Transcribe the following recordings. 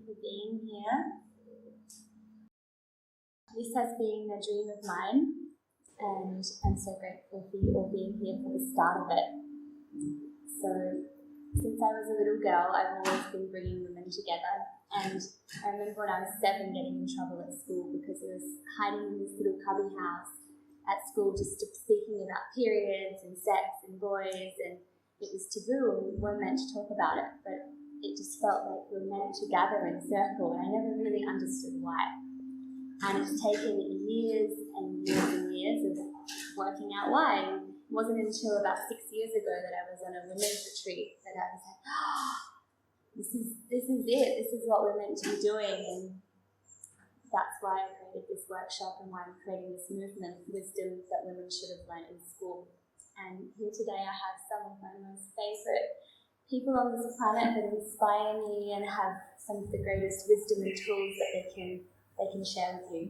for being here. This has been a dream of mine, and I'm so grateful for you all being here for the start of it. So, since I was a little girl, I've always been bringing women together, and I remember when I was 7 getting in trouble at school because I was hiding in this little cubby house at school just speaking about periods and sex and boys, and it was taboo and we weren't meant to talk about it, but it just felt like we were meant to gather in a circle, and I never really understood why. And it's taken years and years and years of working out why. It wasn't until about 6 years ago that I was on a women's retreat that I was like, oh, this is it, this is what we're meant to be doing. And that's why I created this workshop and why I'm creating this movement, wisdom that women should have learned in school. And here today I have some of my most favourite people on this planet that inspire me and have some of the greatest wisdom and tools that they can share with you.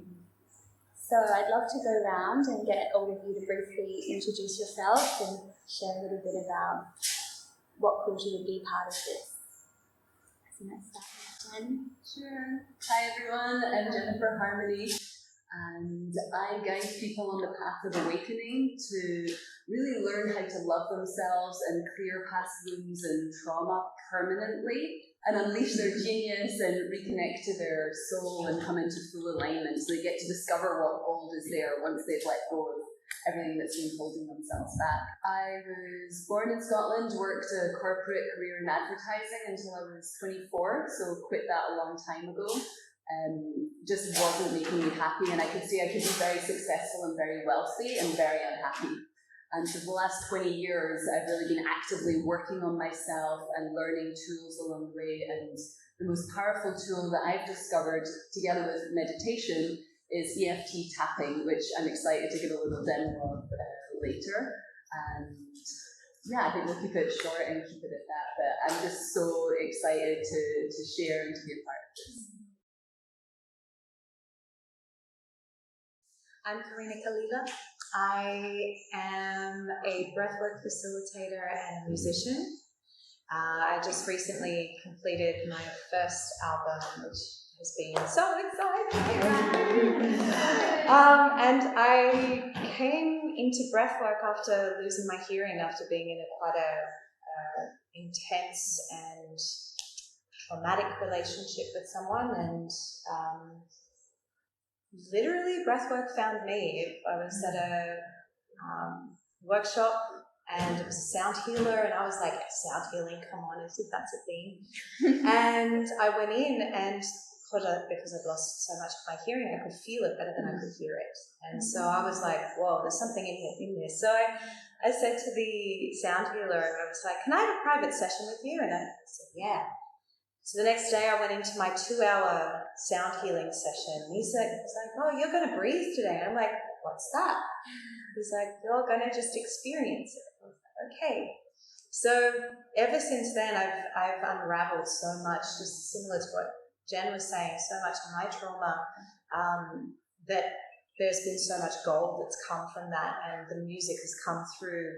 So I'd love to go around and get all of you to briefly introduce yourselves and share a little bit about what caused you to be part of this. So let's start with Jen. Sure. Hi everyone, I'm Jennifer Harmony, and I guide people on the path of awakening to really learn how to love themselves and clear past wounds and trauma permanently and unleash their genius and reconnect to their soul and come into full alignment so they get to discover what gold is there once they've let go of everything that's been holding themselves back. I was born in Scotland, worked a corporate career in advertising until I was 24, so quit that a long time ago. Just wasn't making me happy, and I could see I could be very successful and very wealthy and very unhappy. And for the last 20 years, I've really been actively working on myself and learning tools along the way. And the most powerful tool that I've discovered, together with meditation, is EFT tapping, which I'm excited to give a little demo of later. And yeah, I think we'll keep it short and keep it at that. But I'm just so excited to share and to be a part of this. I'm Karina Kalila. I am a breathwork facilitator and a musician. I just recently completed my first album, which has been so exciting. And I came into breathwork after losing my hearing, after being in quite a intense and traumatic relationship with someone, and literally breathwork found me. I was at a workshop, and it was a sound healer, and I was like, sound healing, come on, as if that's a thing. And I went in, and because I'd lost so much of my hearing, I could feel it better than I could hear it. And so I was like, whoa, there's something in this. So I said to the sound healer, I was like, can I have a private session with you? And I said, yeah. So the next day I went into my 2-hour sound healing session. And he's like, oh, you're going to breathe today. And I'm like, what's that? He's like, you're going to just experience it. I was like, okay. So ever since then, I've unraveled so much, just similar to what Jen was saying, so much of my trauma, that there's been so much gold that's come from that, and the music has come through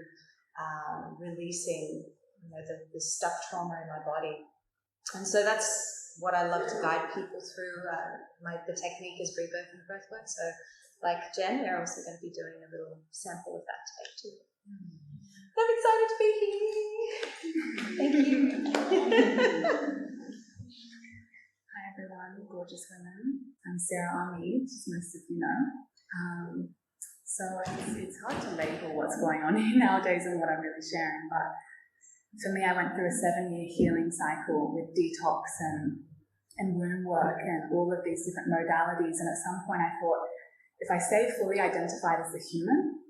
releasing, the stuck trauma in my body. And so that's what I love to guide people through. The technique is rebirthing breathwork. So like Jen, we're also going to be doing a little sample of that today too. I'm excited to be here. Thank you. Hi everyone, gorgeous women. I'm Sarah Armeed, as most of you know. So it's hard to label what's going on here nowadays and what I'm really sharing, but for me, I went through a 7-year healing cycle with detox and womb work and all of these different modalities. And at some point I thought, if I stay fully identified as a human,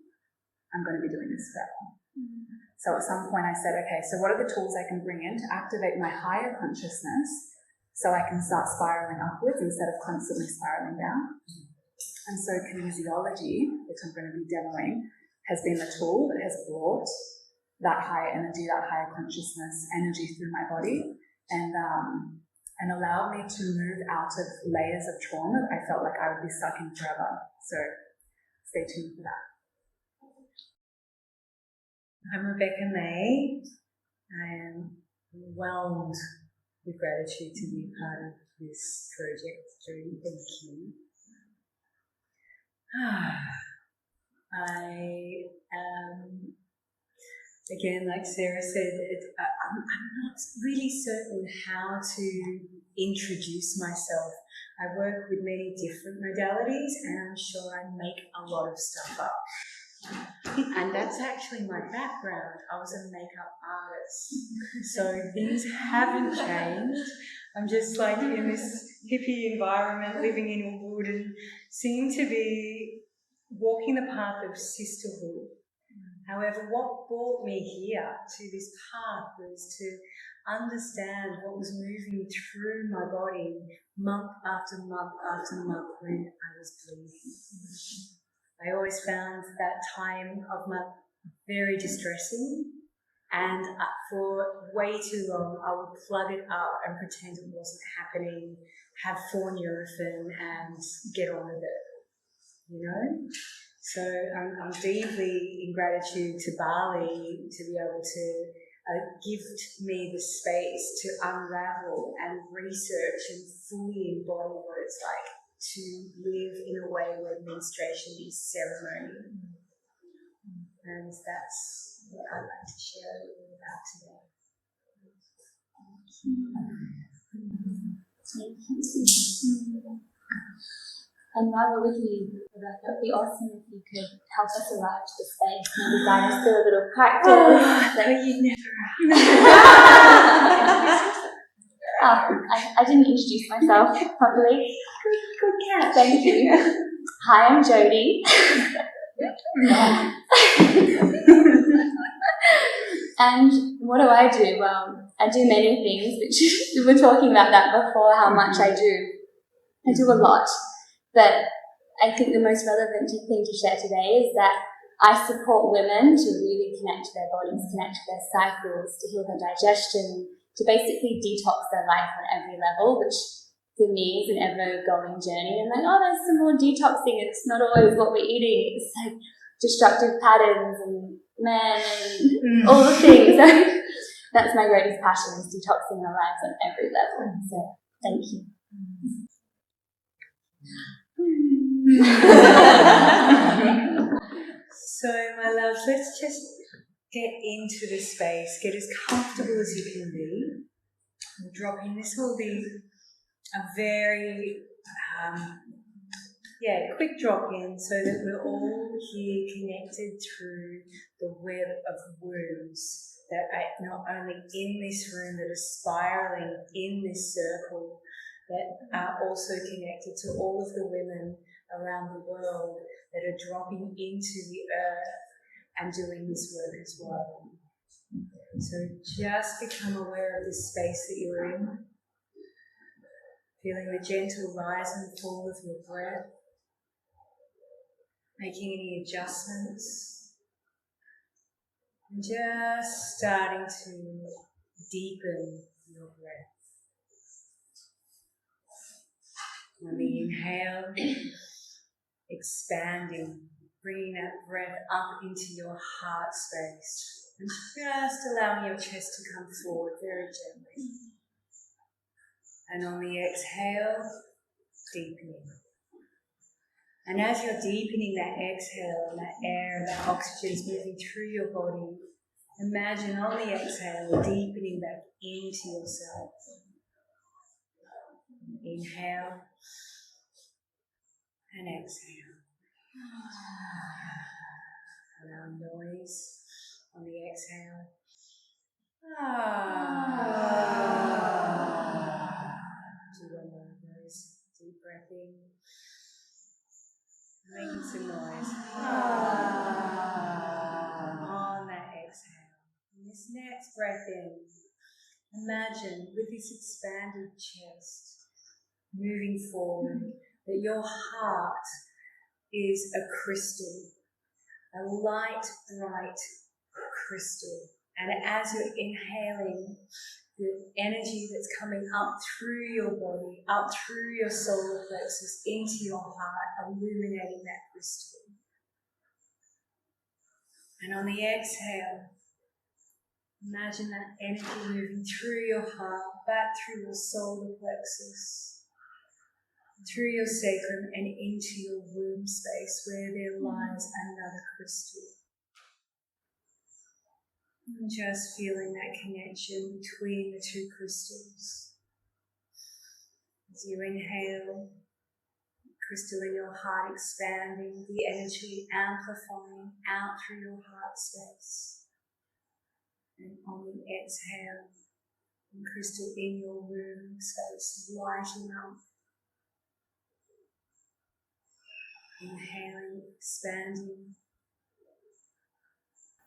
I'm going to be doing this forever. So at some point I said, okay, so what are the tools I can bring in to activate my higher consciousness so I can start spiraling upwards instead of constantly spiraling down? And so kinesiology, which I'm going to be demoing, has been the tool that has brought that higher energy, that higher consciousness energy through my body, and allowed me to move out of layers of trauma that I felt like I would be stuck in forever. So stay tuned for that. I'm Rebecca May. I am whelmed with gratitude to be a part of this project, Jodie. Thank you. I again, like Sarah said, I'm not really certain how to introduce myself. I work with many different modalities, and I'm sure I make a lot of stuff up. And that's actually my background. I was a makeup artist. So things haven't changed. I'm just like in this hippie environment, living in Ubud, and seem to be walking the path of sisterhood. However, what brought me here to this path was to understand what was moving through my body month after month after month when I was bleeding. I always found that time of month very distressing, and for way too long I would plug it up and pretend it wasn't happening, have 4 Nurofen and get on with it, you know? So I'm deeply in gratitude to Bali to be able to gift me the space to unravel and research and fully embody what it's like to live in a way where menstruation is ceremony. And that's what I'd like to share with you about today. Thank you. And while we're with you, Rebecca, it would be awesome if you could help us arrive to the space. Maybe guide us through a little practice. But you never I didn't introduce myself properly. Good catch. Thank you. Hi, I'm Jodie. And what do I do? Well, I do many things, which we were talking about that before, how much I do. I do a lot. But I think the most relevant thing to share today is that I support women to really connect to their bodies, connect to their cycles, to heal their digestion, to basically detox their life on every level, which for me is an ever-going journey. I'm like, oh, there's some more detoxing. It's not always what we're eating. It's like destructive patterns and men and all the things. That's my greatest passion, is detoxing our lives on every level. So thank you. So, my loves, let's just get into the space, get as comfortable as you can be. We'll drop in. This will be a very quick drop in so that we're all here connected through the web of wombs that are not only in this room, that are spiraling in this circle, that are also connected to all of the women around the world that are dropping into the earth and doing this work as well. So just become aware of the space that you're in, feeling the gentle rise and fall of your breath, making any adjustments, and just starting to deepen your breath. On the inhale, expanding, bringing that breath up into your heart space, and just allowing your chest to come forward very gently. And on the exhale, deepening. And as you're deepening that exhale and that air and that oxygen is moving through your body, imagine on the exhale deepening back into yourself. Inhale and exhale. Allow noise on the exhale. Do one more of those. Deep breath in. Making some noise. On that exhale. And this next breath in, imagine with this expanded chest moving forward that your heart is a crystal, a light, bright crystal. And as you're inhaling, the energy that's coming up through your body, up through your solar plexus, into your heart, illuminating that crystal. And on the exhale, Imagine that energy moving through your heart, back through your solar plexus, through your sacrum and into your womb space where there lies another crystal. And just feeling that connection between the two crystals. As you inhale, crystal in your heart expanding, the energy amplifying out through your heart space. And on the exhale, the crystal in your womb space lighting up. Inhaling, expanding,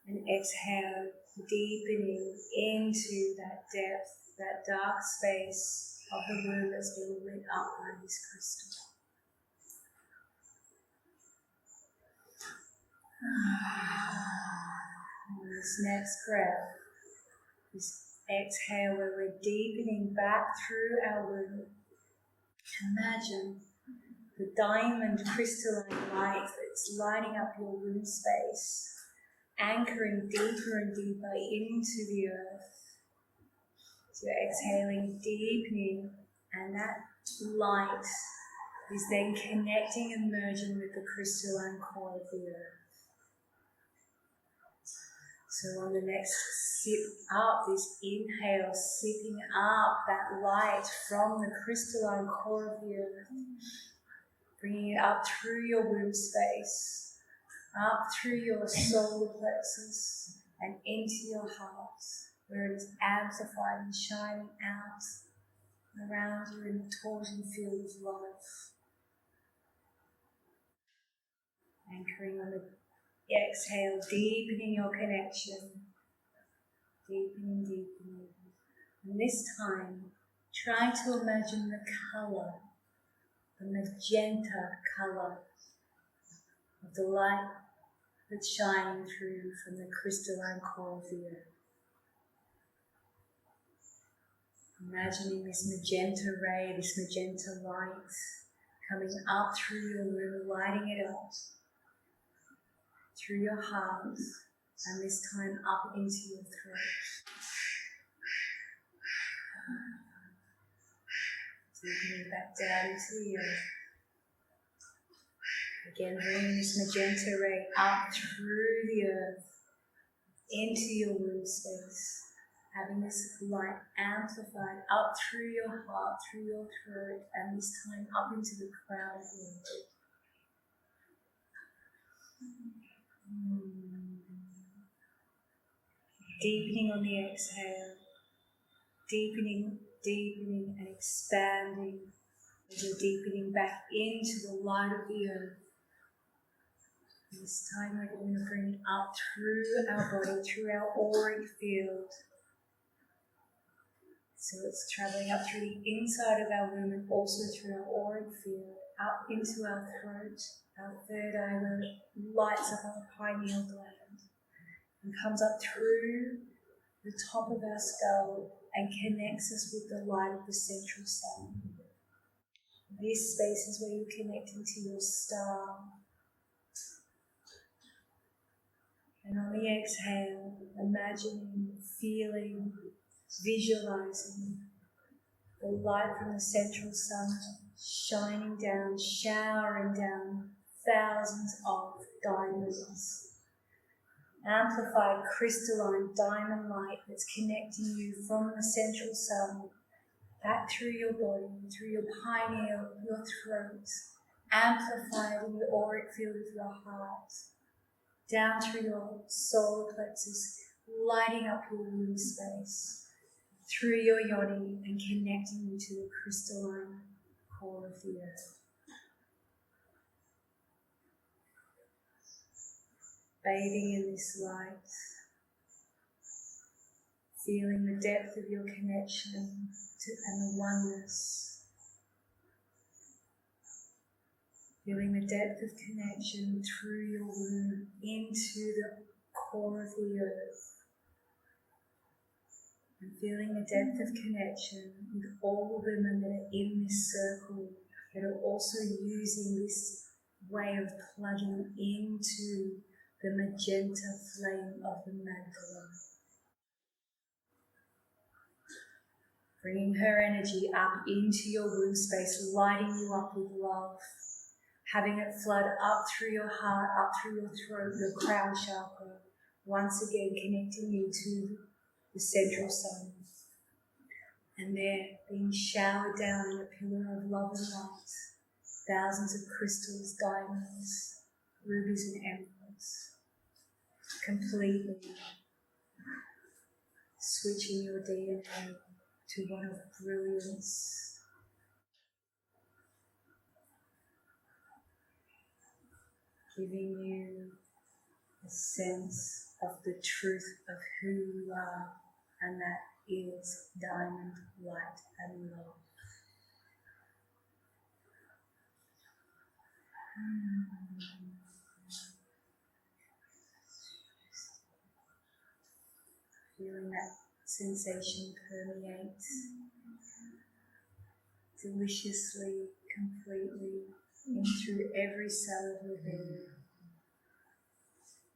and exhale, deepening into that depth, that dark space of the womb that's being lit up by this crystal. And this next breath, this exhale where we're deepening back through our womb. Imagine the diamond crystalline light that's lighting up your womb space, anchoring deeper and deeper into the earth. So you're exhaling, deepening, and that light is then connecting and merging with the crystalline core of the earth. So on the next sip up, this inhale, sipping up that light from the crystalline core of the earth, bringing it up through your womb space, up through your solar plexus, and into your heart, where it is amplified and shining out around you in a torsion field of love. Anchoring on the exhale, deepening your connection, deepening, deepening. And this time, try to imagine the colour, the magenta colour of the light that's shining through from the crystalline core of the earth. Imagining this magenta ray, this magenta light coming up through your womb, lighting it up through your heart, and this time up into your throat. Deepening back down into the earth. Again, bringing this magenta ray up through the earth, into your womb space. Having this light amplified up through your heart, through your throat, and this time up into the crown of your head. Deepening on the exhale, deepening, deepening and expanding as you're deepening back into the light of the earth. And this time we're going to bring it up through our body, through our auric field. So it's travelling up through the inside of our womb and also through our auric field, up into our throat, our third eye where it lights up our pineal gland and comes up through the top of our skull and connects us with the light of the central sun. This space is where you're connecting to your star. And on the exhale, imagining, feeling, visualizing the light from the central sun shining down, showering down thousands of diamonds. Amplified crystalline diamond light that's connecting you from the central sun back through your body, through your pineal, your throat, amplified in the auric field of your heart, down through your solar plexus, lighting up your womb space, through your yoni and connecting you to the crystalline core of the earth. Bathing in this light, feeling the depth of your connection and the oneness, feeling the depth of connection through your womb into the core of the earth, and feeling the depth of connection with all the women that are in this circle that are also using this way of plugging into the magenta flame of the Magdalene. bringing her energy up into your womb space, lighting you up with love, having it flood up through your heart, up through your throat, your crown chakra, once again connecting you to the central sun. And there, being showered down in a pillar of love and light, thousands of crystals, diamonds, rubies and emeralds, completely switching your DNA to one of brilliance, giving you a sense of the truth of who you are, and that is diamond light and love. Feeling that sensation permeate deliciously, completely, in through every cell of your being.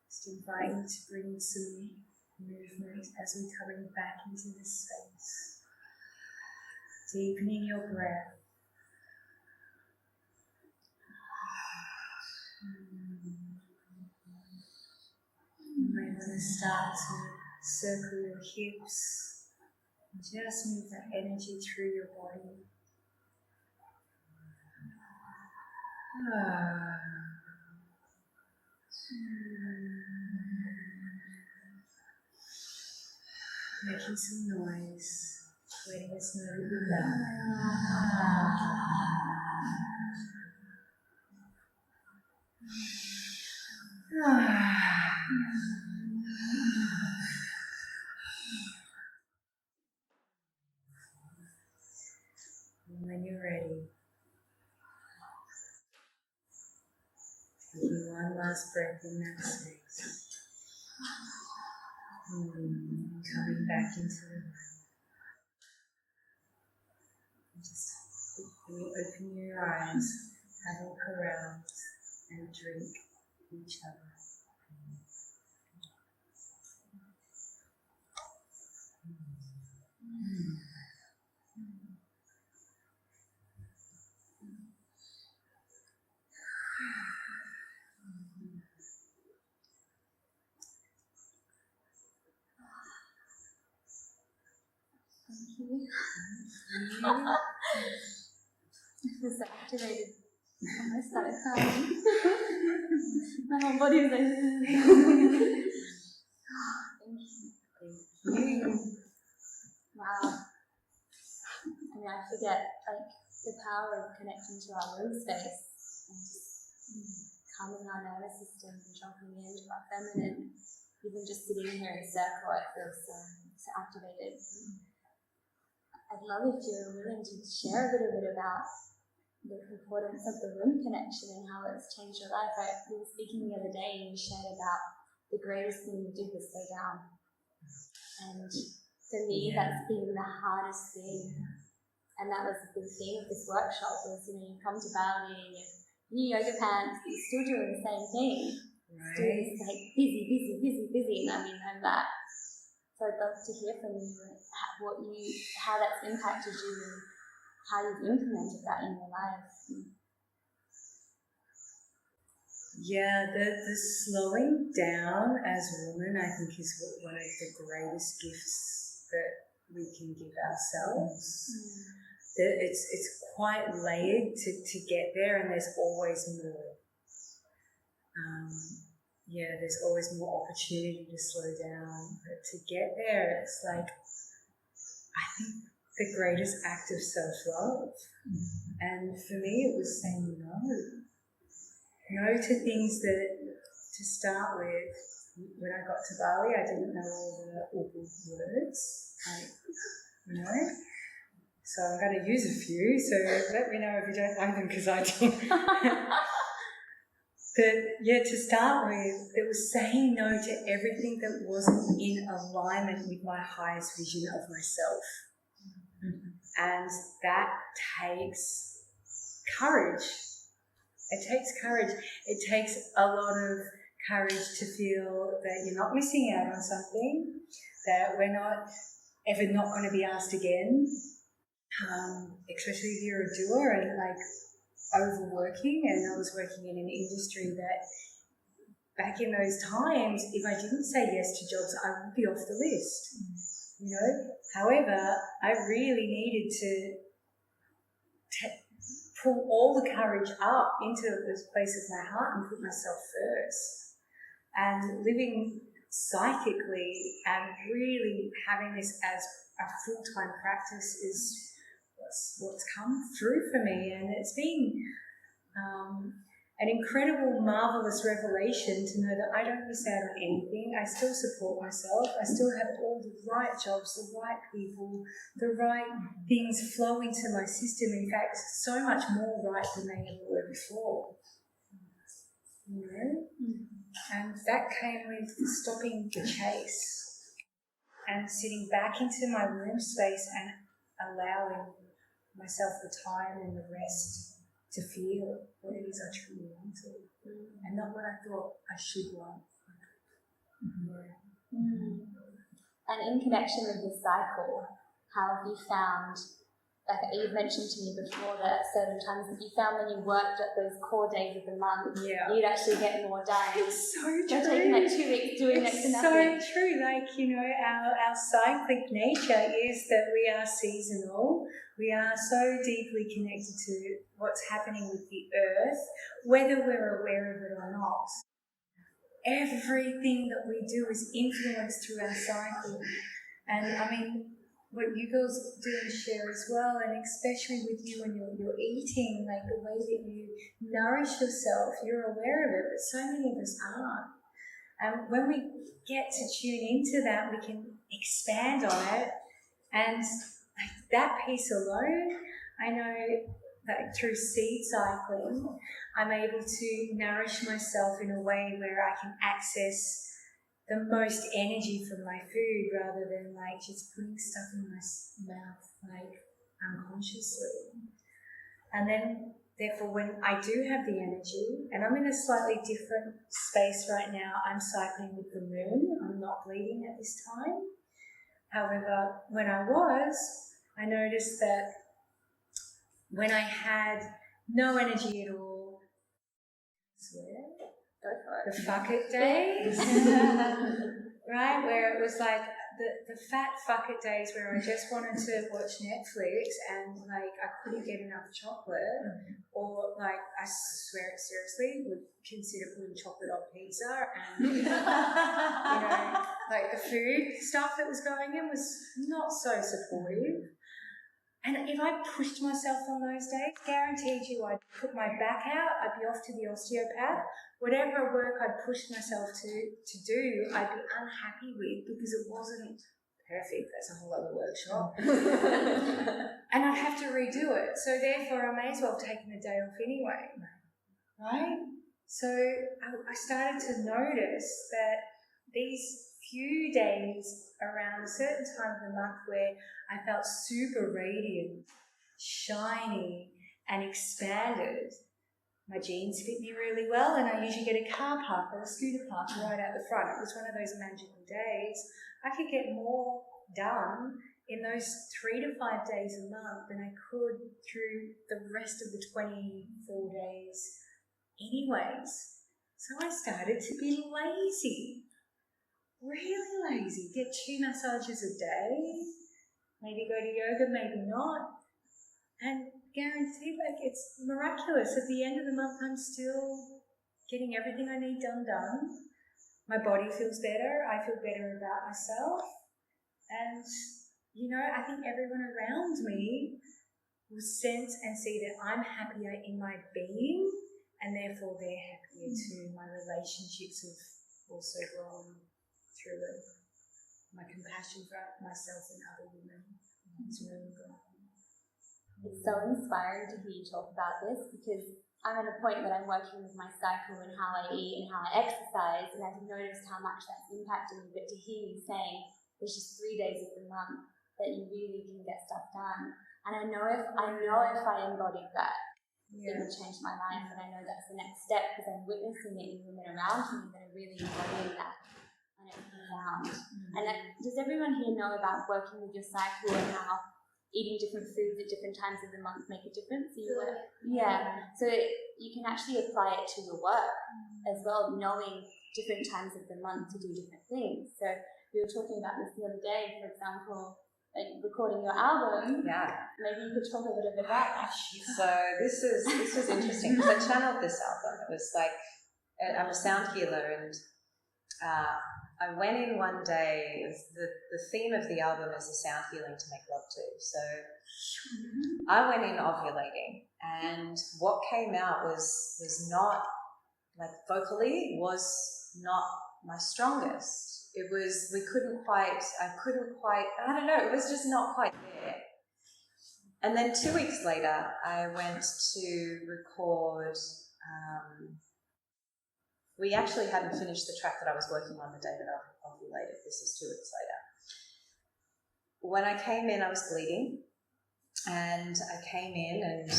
Just invite you to bring some movement as we're coming back into this space. Deepening your breath. You may want to start to circle your hips and just move that energy through your body. Making some noise, letting us know that you're back. And when you're ready, taking one last breath in that space. Coming back into the room. Just when you open your eyes, have a look around and drink each other. Thank you. I feel so activated. I almost started crying. My whole body was like, thank you. Wow. I mean, I forget, like, the power of connecting to our womb space and just calming our nervous system and dropping into our feminine. Even just sitting here in a circle, I feel so activated. I'd love if you're willing to share a little bit about the importance of the womb connection and how it's changed your life. We were speaking the other day and you shared about the greatest thing you did was slow down. And for me, that's been the hardest thing. And that was the big thing of this workshop was, you come to Bali and you're in your yoga pants, but you're still doing the same thing. Right. Still just like busy. And I mean, I'm that. So I'd love to hear from you how that's impacted you and how you've implemented that in your life. Yeah, the slowing down as women, I think, is one of the greatest gifts that we can give ourselves. It's quite layered to get there, and there's always more. There's always more opportunity to slow down, but to get there, it's like, I think, the greatest act of self-love. And for me, it was saying no. No to things that, to start with, when I got to Bali, I didn't know all the words, So I'm going to use a few, so let me know if you don't like them, because I do. But to start with, it was saying no to everything that wasn't in alignment with my highest vision of myself. And that takes courage. It takes courage. It takes a lot of courage to feel that you're not missing out on something, that we're not ever not going to be asked again, especially if you're a doer and like overworking. And I was working in an industry that back in those times, if I didn't say yes to jobs, I would be off the list, you know. However, I really needed to pull all the courage up into this place of my heart and put myself first. And living psychically and really having this as a full-time practice is what's come through for me. And it's been an incredible, marvellous revelation to know that I don't miss out on anything. I still support myself. I still have all the right jobs, the right people, the right things flow into my system. In fact, so much more right than they ever were before. You know? And that came with stopping the chase and sitting back into my womb space and allowing myself the time and the rest to feel what it is I truly wanted, and not what I thought I should want. And in connection with the cycle, how have you found, like you've mentioned to me before, that at certain times that you found when you worked at those core days of the month, you'd actually get more done. It's so true. You're taking like 2 weeks doing next to nothing. It's so true. Like, you know, our cyclic nature is that we are seasonal. We are so deeply connected to what's happening with the earth, whether we're aware of it or not. Everything that we do is influenced through our cycle. And I mean, what you girls do and share as well, and especially with you when you're eating, like the way that you nourish yourself, you're aware of it, but so many of us aren't. And when we get to tune into that, we can expand on it. And that piece alone, I know that through seed cycling, I'm able to nourish myself in a way where I can access the most energy from my food rather than like just putting stuff in my mouth like unconsciously. And then therefore when I do have the energy, and I'm in a slightly different space right now, I'm cycling with the moon, I'm not bleeding at this time. However, when I was, I noticed that when I had no energy at all, the fuck it days, right, where it was like the fat fuck it days where I just wanted to watch Netflix and like I couldn't get enough chocolate, or like I swear it seriously would consider putting chocolate on pizza, and you know, like the food stuff that was going in was not so supportive. And if I pushed myself on those days, guaranteed you I'd put my back out, I'd be off to the osteopath. Whatever work I'd pushed myself to do, I'd be unhappy with because it wasn't perfect. That's a whole other workshop. And I'd have to redo it. So therefore, I may as well have taken the day off anyway. Right? So I started to notice that these few days around a certain time of the month where I felt super radiant, shiny, and expanded. My jeans fit me really well, and I usually get a car park or a scooter park right out the front. It was one of those magical days. I could get more done in those 3 to 5 days a month than I could through the rest of the 24 days anyways. So I started to be lazy. Really lazy. Get 2 massages a day, maybe go to yoga, maybe not, and guarantee like it's miraculous. At the end of the month, I'm still getting everything I need done. My body feels better. I feel better about myself, and you know, I think everyone around me will sense and see that I'm happier in my being, and therefore they're happier too. My relationships have also grown through it. My compassion for myself and other women has really grown. It's so inspiring to hear you talk about this, because I'm at a point that I'm working with my cycle and how I eat and how I exercise, and I've noticed how much that's impacted me. But to hear you saying there's just 3 days of the month that you really can get stuff done, and I know if I embodied that, it would change my life, and I know that's the next step because I'm witnessing it in women around me that are really embodying that. And it's profound. And does everyone here know about working with your cycle and how eating different foods at different times of the month make a difference. So so you can actually apply it to your work as well, knowing different times of the month to do different things. So we were talking about this the other day, for example, like recording your album. Yeah. Maybe you could talk a little bit about that. So this was interesting because I channeled this album. It was like, I'm a sound healer, and I went in one day. The theme of the album is a sound healing to make love to. So I went in ovulating, and what came out was not, like, vocally was not my strongest. It was, I don't know, it was just not quite there. And then 2 weeks later, I went to record, we actually hadn't finished the track that I was working on the day that I ovulated. This was 2 weeks later. When I came in, I was bleeding, and I came in and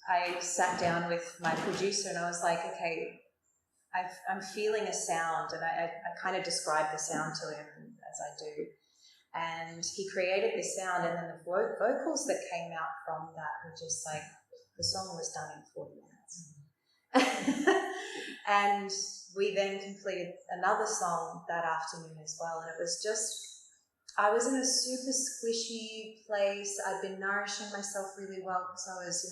I sat down with my producer, and I was like, okay, I'm feeling a sound, and I kind of described the sound to him as I do. And he created this sound, and then the vocals that came out from that were just like, the song was done in 40 minutes. And we then completed another song that afternoon as well, and it was just, I was in a super squishy place. I'd been nourishing myself really well because I was,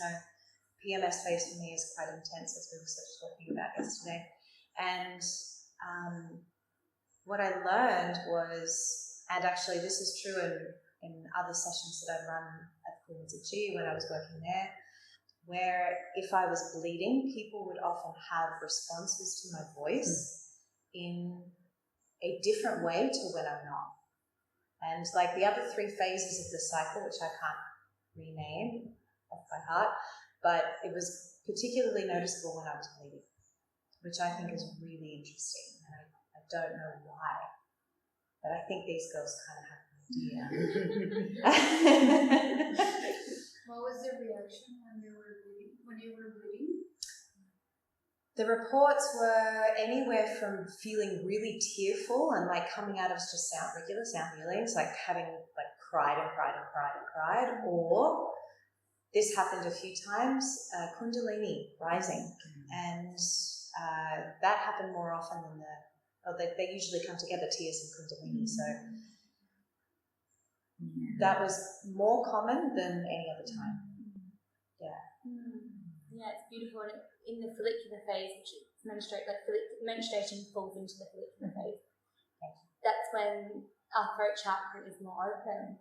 PMS phase for me is quite intense, as we were sort of talking about yesterday. And what I learned was, and actually this is true in other sessions that I've run at Kinesiology when I was working there, where if I was bleeding, people would often have responses to my voice in a different way to when I'm not. And like the other 3 phases of the cycle, which I can't rename off by heart, but it was particularly noticeable when I was bleeding, which I think is really interesting. And I don't know why, but I think these girls kind of have an idea. What was the reaction when you were bleeding? The reports were anywhere from feeling really tearful and like coming out of just regular sound healings, like having like cried, or this happened a few times, Kundalini rising, and that happened more often than they usually come together, tears and Kundalini, so that was more common than any other time. Yeah, it's beautiful. And in the follicular phase, which is menstruation falls into the follicular phase. That's when our throat chakra is more open.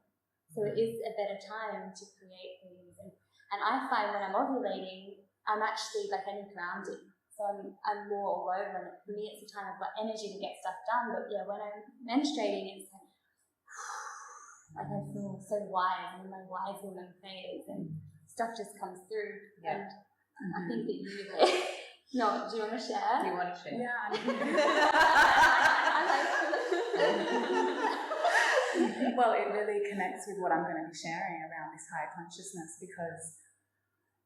So it is a better time to create things. And I find when I'm ovulating, I'm actually like, I need grounding. So I'm more all over. And for me, it's a time I've got energy to get stuff done. But yeah, when I'm menstruating, it's like I feel so wise. I'm in my wise woman phase, and stuff just comes through. Yeah. And I think that you No, do you want to share? Do you want to share? Yeah. Well, it really connects with what I'm going to be sharing around this higher consciousness, because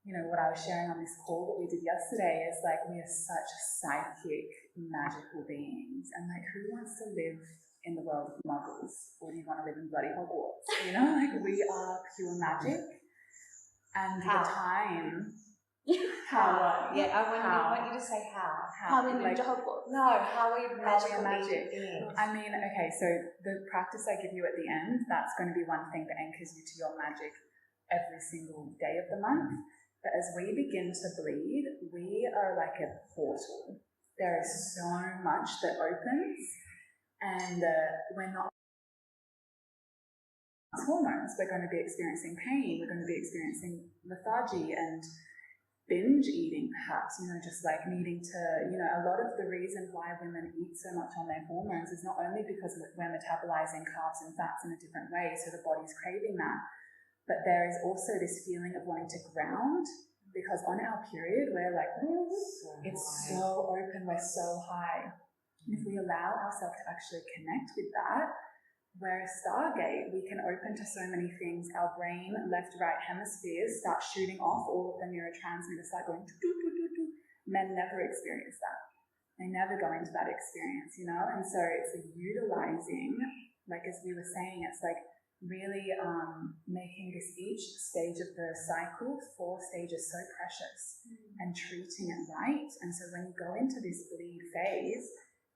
what I was sharing on this call that we did yesterday is like, we are such psychic, magical beings, and like, who wants to live in the world of muggles, or do you want to live in bloody Hogwarts? Like, we are pure magic, and the time. How? Yeah, I want you to say how. How we move to Hogwarts. No, how we magical magic. beings. I mean, okay, so the practice I give you at the end, that's going to be one thing that anchors you to your magic every single day of the month. But as we begin to bleed, we are like a portal. There is so much that opens, and we're not hormones. We're going to be experiencing pain. We're going to be experiencing lethargy and binge eating, perhaps, just like needing to, a lot of the reason why women eat so much on their hormones is not only because we're metabolizing carbs and fats in a different way, so the body's craving that, but there is also this feeling of wanting to ground, because on our period, we're like, it's so open, we're so high. And if we allow ourselves to actually connect with that, we're a stargate. We can open to so many things. Our brain, left, right hemispheres start shooting off. All of the neurotransmitters start going, doo-doo-doo-doo. Men never experience that. They never go into that experience, And so it's utilizing, like as we were saying, it's like really making each stage of the cycle, 4 stages, so precious, and treating it right. And so when you go into this bleed phase,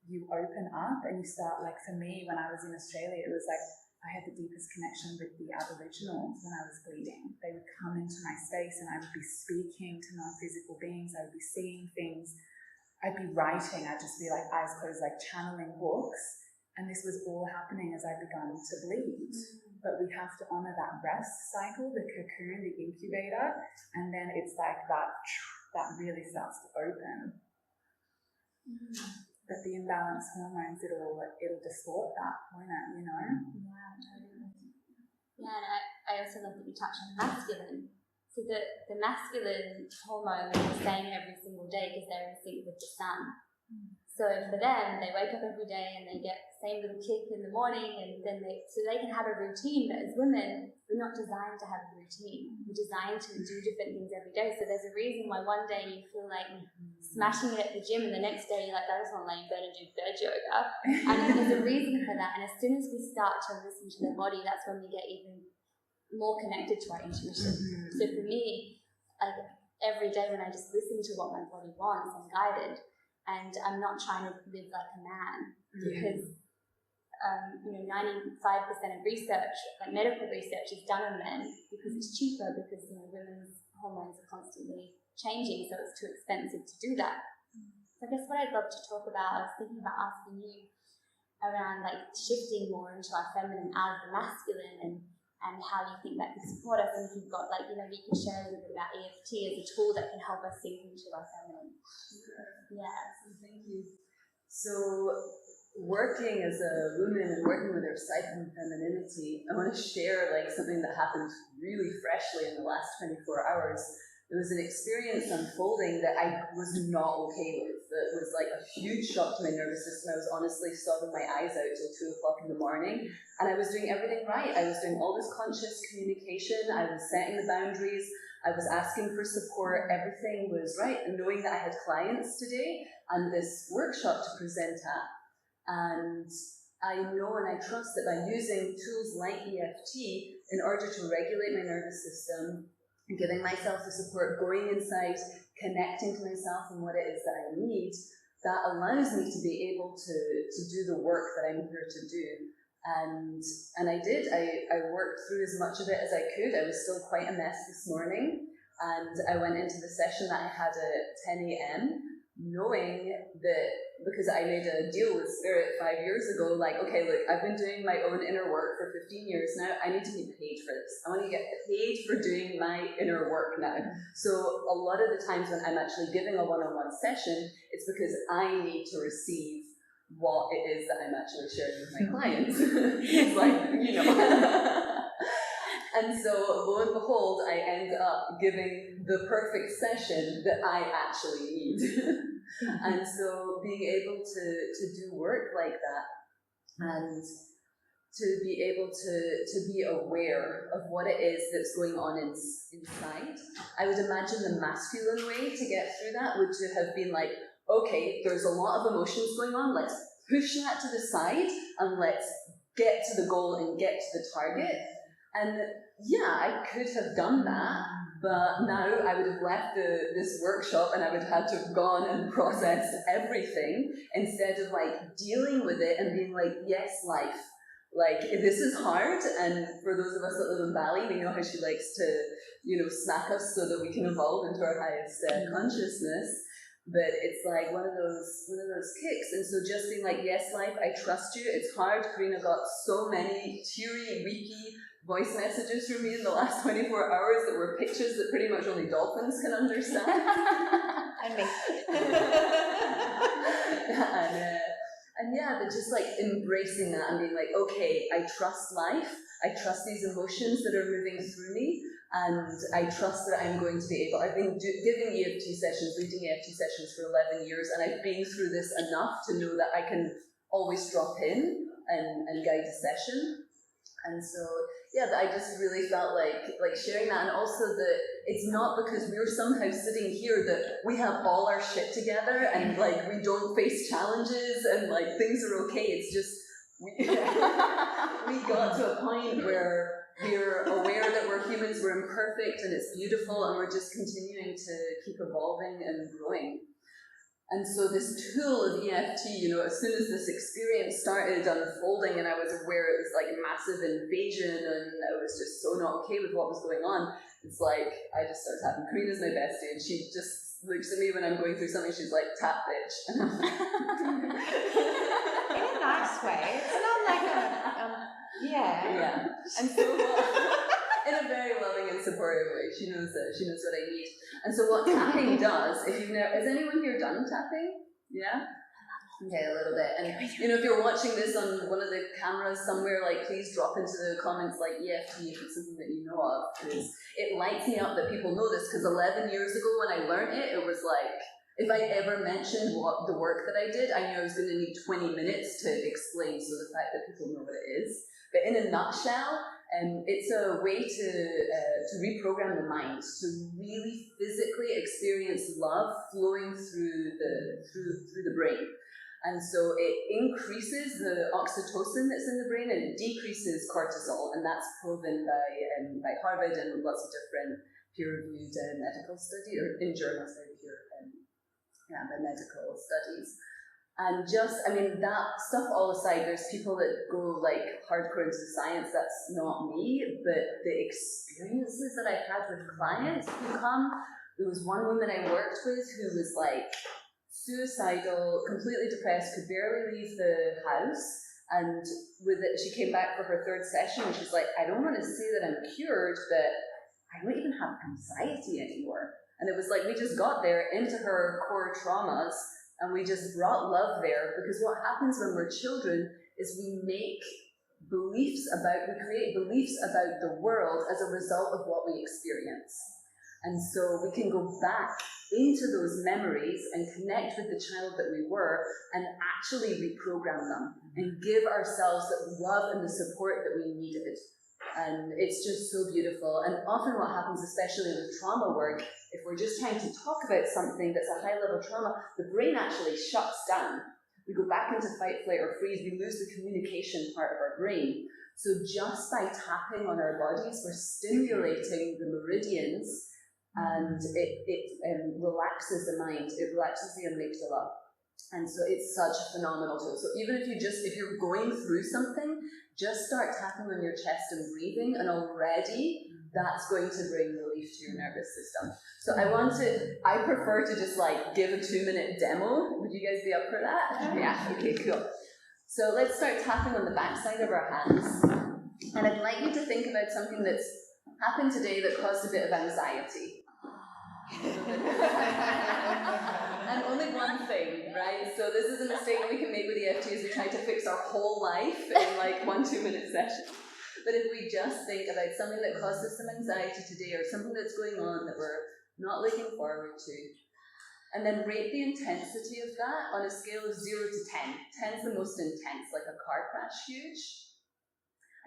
you open up and you start, like for me, when I was in Australia, it was like I had the deepest connection with the Aboriginals when I was bleeding. They would come into my space and I would be speaking to non-physical beings. I would be seeing things. I'd be writing. I'd just be like eyes closed, like channeling books. And this was all happening as I began to bleed. But we have to honor that rest cycle, the cocoon, the incubator, and then it's like that really starts to open. But the imbalanced hormones, it'll distort that, won't it, you know? Yeah, totally. Yeah, and I also love that you touched on masculine. So the masculine hormone is the same every single day because they're in sync with the sun. So for them, they wake up every day and they get the same little kick in the morning, and then so they can have a routine. But as women, we're not designed to have a routine. We're designed to do different things every day. So there's a reason why one day you feel like smashing it at the gym, and the next day you're like, I just want to lay in bed and do bed yoga. And there's a reason for that. And as soon as we start to listen to the body, that's when we get even more connected to our intuition. So for me, like every day when I just listen to what my body wants, I'm guided. And I'm not trying to live like a man because, 95% of research, like medical research, is done on men because it's cheaper because, women's hormones are constantly changing, so it's too expensive to do that. So I guess what I'd love to talk about, I was thinking about asking you around like shifting more into our feminine out of the masculine and how you think that could support us, and if you've got you can share a little bit about EFT as a tool that can help us sink into our feminine. Yeah. Thank you. So, working as a woman and working with our cycle and femininity, I want to share something that happened really freshly in the last 24 hours. There was an experience unfolding that I was not okay with. That was like a huge shock to my nervous system. I was honestly sobbing my eyes out till 2 o'clock in the morning, and I was doing everything right. I was doing all this conscious communication. I was setting the boundaries. I was asking for support. Everything was right, and knowing that I had clients today and this workshop to present at. And I know and I trust that by using tools like EFT in order to regulate my nervous system, giving myself the support, going inside, connecting to myself and what it is that I need, that allows me to be able to do the work that I'm here to do. And I did. I worked through as much of it as I could. I was still quite a mess this morning, and I went into the session that I had at 10 a.m. knowing that, because I made a deal with Spirit 5 years ago, okay, look, I've been doing my own inner work for 15 years now. I need to be paid for this. I want to get paid for doing my inner work now. So a lot of the times when I'm actually giving a one-on-one session, it's because I need to receive what it is that I'm actually sharing with my clients. And so, lo and behold, I end up giving the perfect session that I actually need. And so, being able to do work like that, and to be able to be aware of what it is that's going on inside. I would imagine the masculine way to get through that would to have been okay, there's a lot of emotions going on, let's push that to the side and let's get to the goal and get to the target. And yeah, I could have done that, but now I would have left this workshop and I would have had to have gone and processed everything instead of dealing with it and being yes, life. This is hard, and for those of us that live in Bali, we know how she likes to, smack us so that we can evolve into our highest consciousness. But it's one of those kicks, and so just being yes, life, I trust you. It's hard. Karina got so many teary, weepy voice messages from me in the last 24 hours that were pictures that pretty much only dolphins can understand. And me. And yeah, but just embracing that and being okay, I trust life. I trust these emotions that are moving through me. And I trust that I'm going to be able, I've been giving EFT sessions, leading EFT sessions for 11 years, and I've been through this enough to know that I can always drop in and guide a session. And so, yeah, I just really felt like sharing that, and also that it's not because we're somehow sitting here that we have all our shit together and we don't face challenges and things are okay. It's just we got to a point where we're aware that we're humans, we're imperfect, and it's beautiful, and we're just continuing to keep evolving and growing. And so this tool of EFT, as soon as this experience started unfolding and I was aware it was like a massive invasion and I was just so not okay with what was going on, it's like I just started tapping. Karina's my bestie and she just looks at me when I'm going through something, she's like, tap bitch. And I'm like, In a nice way. It's not like Yeah. And so in a very loving and supportive way, she knows what I need. And so what tapping does, has anyone here done tapping? Yeah? Okay, a little bit. And if you're watching this on one of the cameras somewhere, like please drop into the comments like EFT if it's something that you know of, because it lights me up that people know this, because 11 years ago when I learned it, it was like, if I ever mentioned what the work that I did, I knew I was going to need 20 minutes to explain, so the fact that people know what it is. But in a nutshell, it's a way to reprogram the mind, to really physically experience love flowing through the brain. And so it increases the oxytocin that's in the brain and it decreases cortisol, and that's proven by Harvard and lots of different peer-reviewed medical studies, or in journals, by medical studies. And that stuff all aside, there's people that go like hardcore into science, that's not me, but the experiences that I've had with clients who come, there was one woman I worked with who was like suicidal, completely depressed, could barely leave the house, and she came back for her third session and she's like, I don't want to say that I'm cured, but I don't even have anxiety anymore. And it was like we just got there into her core traumas and we just brought love there, because what happens when we're children is we create beliefs about the world as a result of what we experience. And so we can go back into those memories and connect with the child that we were and actually reprogram them and give ourselves the love and the support that we needed. And it's just so beautiful. And often what happens, especially with trauma work, if we're just trying to talk about something that's a high-level trauma, the brain actually shuts down. We go back into fight, flight, or freeze. We lose the communication part of our brain. So just by tapping on our bodies, we're stimulating the meridians, and it relaxes the mind. It relaxes the amygdala. And so it's such a phenomenal tool. So even if you're going through something, just start tapping on your chest and breathing, and already that's going to bring relief to your nervous system. So I prefer to just like give a 2-minute demo. Would you guys be up for that? Yeah, okay, cool. So let's start tapping on the backside of our hands. And I'd like you to think about something that's happened today that caused a bit of anxiety. And only one thing, right? So this is a mistake we can make with EFT, is we try to fix our whole life in like 1 2-minute session. But if we just think about something that caused us some anxiety today, or something that's going on that we're not looking forward to, and then rate the intensity of that on a scale of 0 to 10. 10's the most intense, like a car crash, huge.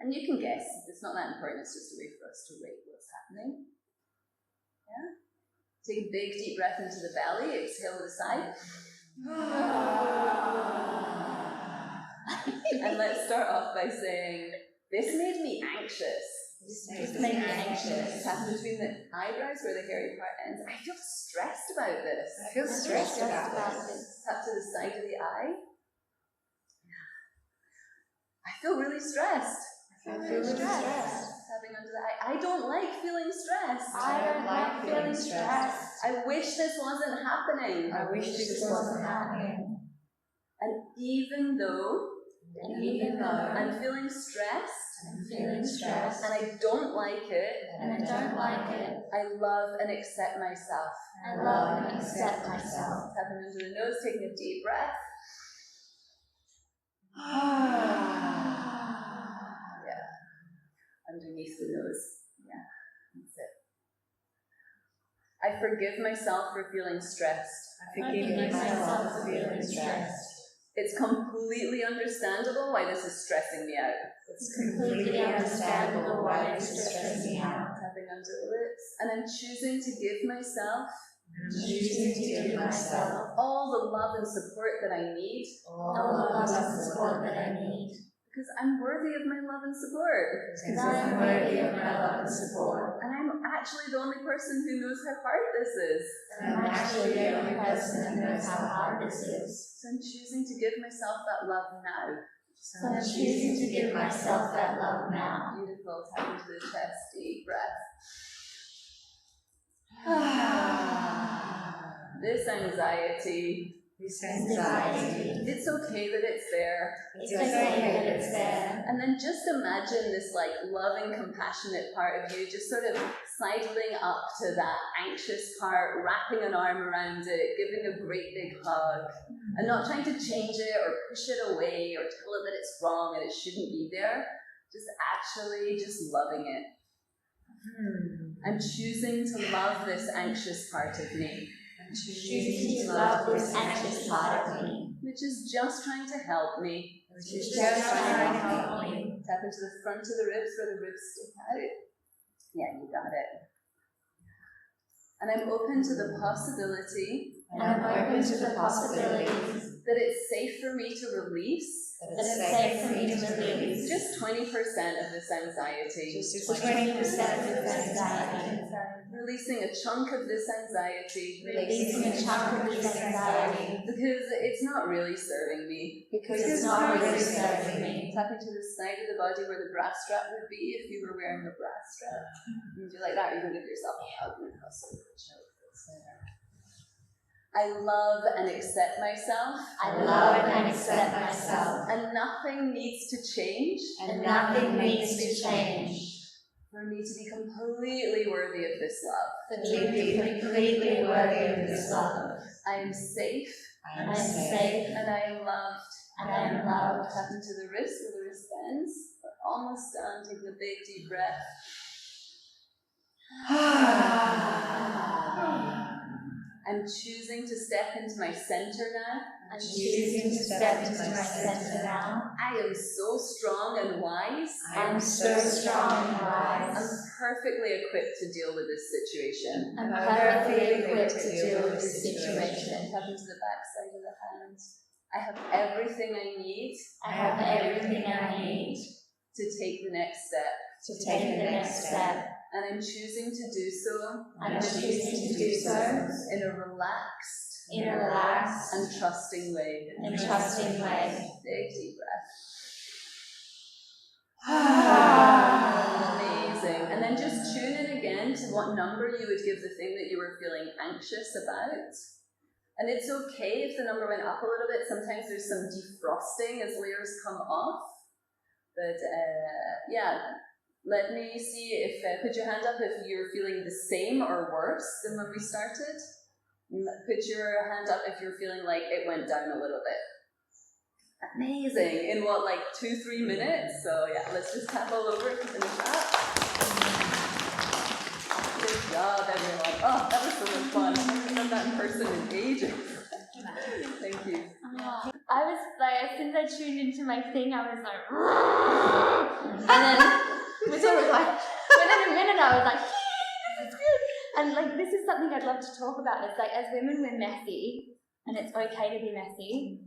And you can guess, it's not that important, it's just a way for us to rate what's happening. Yeah? Take a big deep breath into the belly, exhale to the side. And let's start off by saying, this made me anxious. This made me anxious. Tap between the eyebrows where the hairy part ends. I feel stressed about this. I feel stressed about this. Tap to the side of the eye. I feel really stressed. I feel really stressed. Tapping under the eye. I don't like feeling stressed. I don't like feeling stressed. I wish this wasn't happening. I wish this wasn't happening. And even though I'm feeling stressed, stressed, and I don't like it, I love and accept myself. I love and accept myself. Tapping into the nose, taking a deep breath. Underneath the nose. Yeah, that's it. I forgive myself for feeling stressed. I forgive myself for feeling stressed. It's completely understandable why this is stressing me out. It's completely understandable why this is stressing me out. Tapping under the lips. And I'm choosing to give myself all the love and support that I need. Because I'm worthy of my love and support. Because I'm worthy of my love and support. And I'm actually the only person who knows how hard this is. And I'm actually the only person who knows how hard this is. So I'm choosing to give myself that love now. So I'm choosing to give myself that love now. Beautiful. Tap into the chest. Deep breath. This anxiety. This anxiety. It's okay that it's there. It's okay that it's there. And then just imagine this like loving, compassionate part of you just sort of sidling up to that anxious part, wrapping an arm around it, giving a great big hug, and not trying to change it or push it away or tell it that it's wrong and it shouldn't be there. Just actually just loving it. I'm choosing to love this anxious part of me. Choosing to love this anxious part of me, which is just trying to help me. which is just trying to help me. Tap into the front of the ribs where the ribs stick out. Yeah, you got it. And I'm open to the possibility that it's safe for me to release. Just 20% of this anxiety. Just 20% of this anxiety. Releasing a chunk of this anxiety. Because it's not really serving me. Tap into the side of the body where the bra strap would be if you were wearing a bra strap. And do like that, or you can give yourself a hug and hustle. I love and accept myself. And nothing needs to change. For me to be completely worthy of this love. I am safe. And I am loved. Tap into the wrist where the wrist bends. We're almost done. Take a big deep breath. I'm choosing to step into my center now. I am so strong and wise. I'm perfectly equipped to deal with this situation. Tap into the back side of the hands. I have everything I need. To take the next step. And I'm choosing to do so. In a relaxed and trusting way. Big deep breath. Amazing. And then just tune in again to what number you would give the thing that you were feeling anxious about. And it's okay if the number went up a little bit. Sometimes there's some defrosting as layers come off. But yeah, let me see if, put your hand up if you're feeling the same or worse than when we started. Put your hand up if you're feeling like it went down a little bit. Amazing. In what, like 2-3 minutes? So yeah, let's just tap all over to finish that. Good job, everyone. Oh, that was so much fun. I haven't done that in person in ages. Thank you. I was like, as soon as I tuned into my thing, I was like, and then within a minute, I was like, this is good. And like, this is something I'd love to talk about. It's like, as women, we're messy, and it's okay to be messy,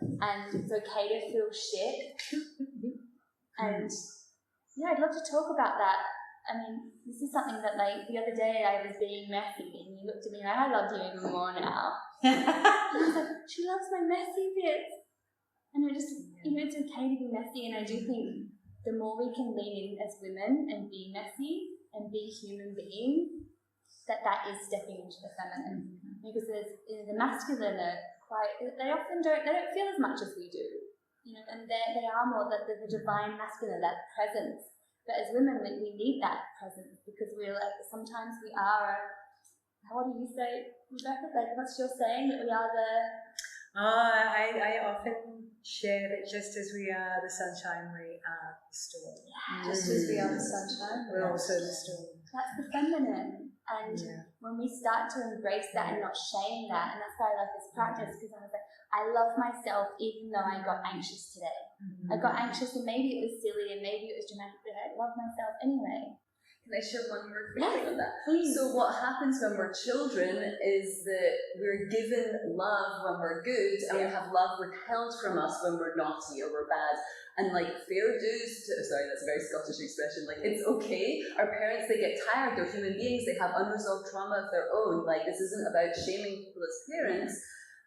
and it's okay to feel shit. And yeah, I'd love to talk about that. I mean, this is something that, like, the other day I was being messy, and you looked at me like, I love you even more now. And I was like, she loves my messy bits. And it just, it's okay to be messy, and I do think the more we can lean in as women and be messy and be human beings, that is stepping into the feminine. Because the masculine are quite, they don't feel as much as we do. And they are more the divine masculine, that presence. But as women, we need that presence, because we're like, sometimes we are, what do you say, Rebecca? Like, what's your saying? That we are the... I often share that just as we are the sunshine, we are the storm. Yeah. Just as we are the sunshine, we're also the storm. That's the feminine. And when we start to embrace that and not shame that, and that's why I love this practice, because I was like, I love myself even though I got anxious today. I got anxious, and maybe it was silly and maybe it was dramatic, but I love myself anyway. Can I share one more quick thing on that? Please. So what happens when we're children is that we're given love when we're good, and we have love withheld from us when we're naughty or we're bad. And like fair dues to, sorry, that's a very Scottish expression, like it's okay. Our parents, they get tired, they're human beings, they have unresolved trauma of their own. Like this isn't about shaming people as parents,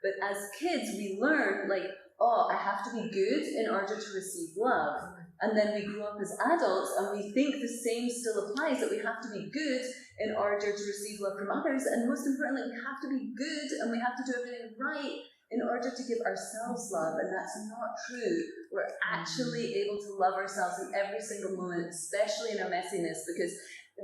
but as kids we learn like, oh, I have to be good in order to receive love. And then we grow up as adults and we think the same still applies, that we have to be good in order to receive love from others. And most importantly, we have to be good and we have to do everything right in order to give ourselves love. And that's not true. We're actually able to love ourselves in every single moment, especially in our messiness, because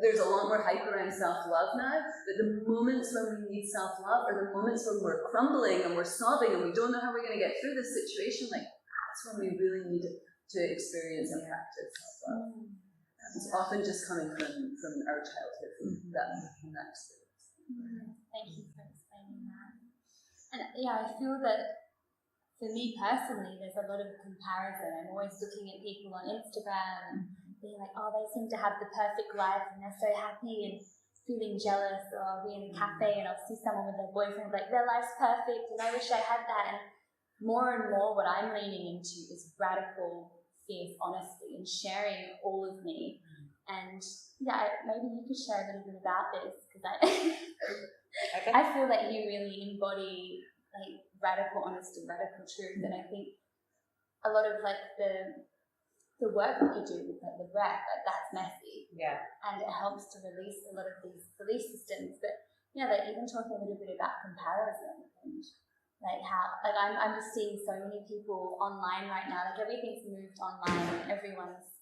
there's a lot more hype around self-love now, but the moments when we need self-love are the moments when we're crumbling and we're sobbing and we don't know how we're going to get through this situation. Like, that's when we really need to experience and practice self-love. It's often just coming from our childhood, from that experience. Thank you for explaining that. And yeah, I feel that for me personally, there's a lot of comparison. I'm always looking at people on Instagram and being like, oh, they seem to have the perfect life and they're so happy, and feeling jealous. Or I'll be in a cafe and I'll see someone with their boyfriend, like their life's perfect and I wish I had that. And more and more what I'm leaning into is radical, fierce honesty and sharing all of me. And yeah, maybe you could share a little bit about this, because I feel that you really embody like radical honesty, radical truth. And I think a lot of like the work that you do with like the breath, like that's messy. Yeah. And it helps to release a lot of these belief systems. But yeah, like even talking a little bit about comparison and like how, like I'm just seeing so many people online right now, like everything's moved online and everyone's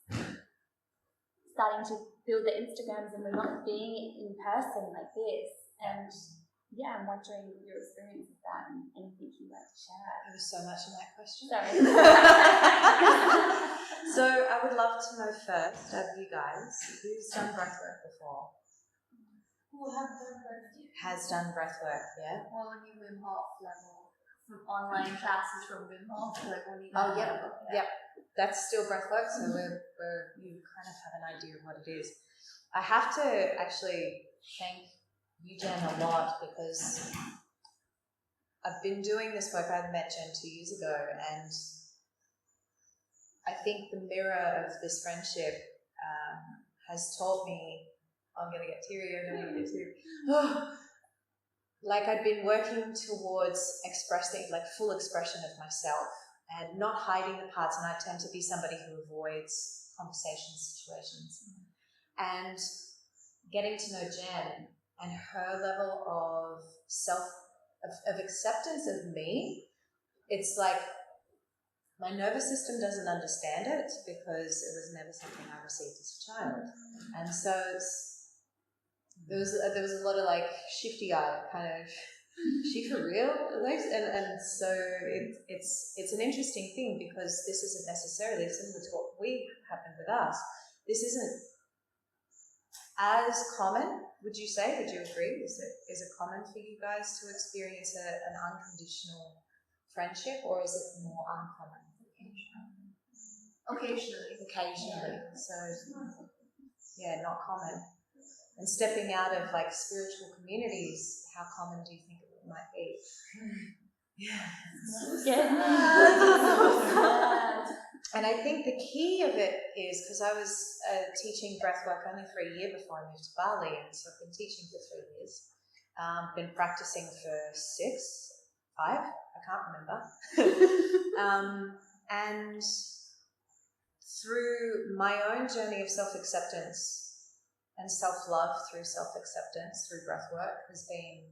starting to build their Instagrams and we're not being in person like this. And yeah, I'm wondering your experience with that and anything you'd like to share. There was so much in that question. Sorry. So I would love to know first of you guys, who's done breathwork before? Who have done breath? Has done breathwork, yeah? Well, only Wim Hof level. From online classes from Wim Hof, like only Oh, yep. That's still breathwork, so you kind of have an idea of what it is. I have to actually thank you, Jen, a lot, because I've been doing this work. I met Jen 2 years ago, and I think the mirror of this friendship has taught me, I'm going to get teary, I don't want to get teary. Like I'd been working towards expressing, like full expression of myself and not hiding the parts, and I tend to be somebody who avoids conversation situations. And getting to know Jen and her level of of acceptance of me, it's like my nervous system doesn't understand it because it was never something I received as a child. And so there was a lot of like shifty eye kind of, she for real? And so it's an interesting thing, because this isn't necessarily similar to what happened with us. This isn't as common, would you say? Would you agree? Is it common for you guys to experience an unconditional friendship, or is it more uncommon? Occasionally. So yeah, not common. And stepping out of like spiritual communities, how common do you think it might be? And I think the key of it is, because I was teaching breathwork only for a year before I moved to Bali, and so I've been teaching for 3 years. Been practicing for 5, I can't remember. And through my own journey of self-acceptance and self-love through self-acceptance through breathwork has been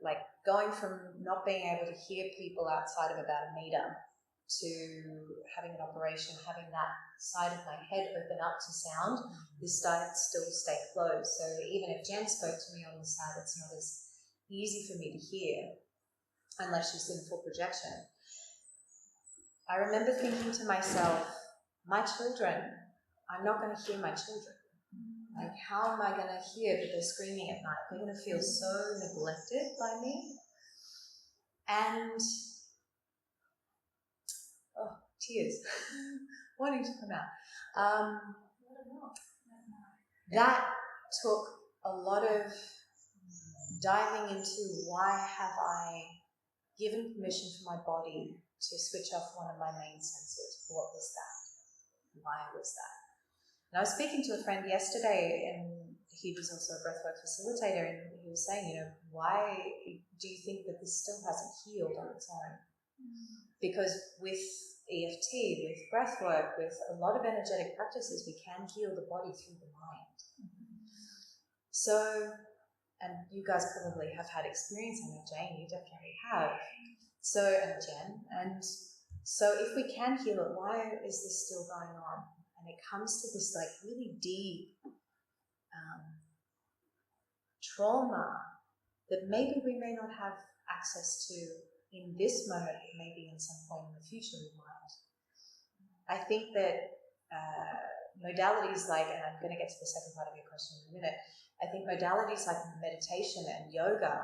like going from not being able to hear people outside of about a meter to having an operation, having that side of my head open up to sound, this side still stay closed. So even if Jen spoke to me on this side, it's not as easy for me to hear unless she's in full projection. I remember thinking to myself, my children, I'm not going to hear my children. Like, how am I going to hear that they're screaming at night? They're going to feel so neglected by me. And, tears wanting to come out. that took a lot of diving into why have I given permission for my body to switch off one of my main senses. What was that? Why was that? And I was speaking to a friend yesterday, and he was also a breathwork facilitator, and he was saying, why do you think that this still hasn't healed on its own? Because with EFT, with breathwork, with a lot of energetic practices, we can heal the body through the mind. So, and you guys probably have had experience, I know Jane, you definitely have. So, and Jen, and so if we can heal it, why is this still going on? And it comes to this like really deep trauma that maybe we may not have access to in this moment, maybe in some point in the future we might. I think that modalities like, and I'm going to get to the second part of your question in a minute, I think modalities like meditation and yoga,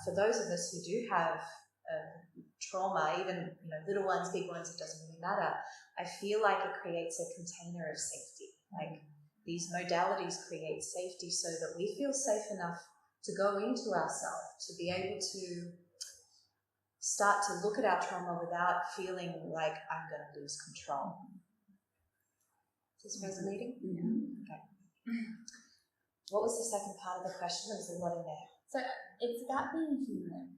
for those of us who do have trauma, even little ones, big ones, it doesn't really matter, I feel like it creates a container of safety. Like these modalities create safety so that we feel safe enough to go into ourselves, to be able to start to look at our trauma without feeling like I'm going to lose control. Is this resonating? Yeah. Okay. What was the second part of the question? There was a lot in there. So it's about being human.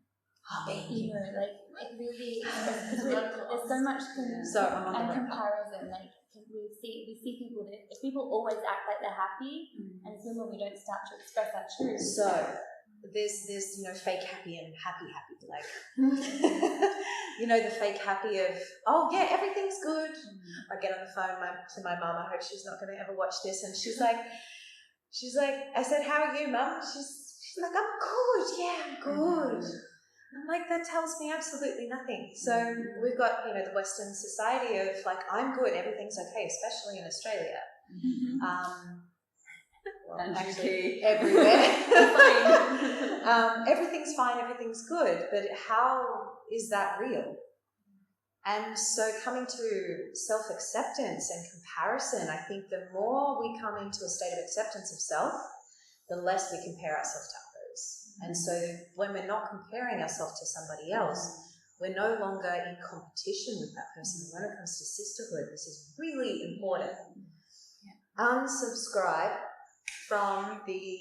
Being human. Like it really, because there's so much comparison. Like we see people that if people always act like they're happy, and it's when we don't start to express our truth. So there's fake happy and happy, like the fake happy of, oh yeah, everything's good. I get on the phone to my mum. I hope she's not going to ever watch this, and she's like, I said, how are you, mum? She's like, I'm good. Yeah, I'm good. I'm like, that tells me absolutely nothing. So we've got, the Western society of like, I'm good, everything's okay, especially in Australia. Well, actually, everywhere. Everything's fine, everything's good, but how is that real? And so coming to self-acceptance and comparison, I think the more we come into a state of acceptance of self, the less we compare ourselves to others. And so when we're not comparing ourselves to somebody else, we're no longer in competition with that person. When it comes to sisterhood, this is really important. Unsubscribe from the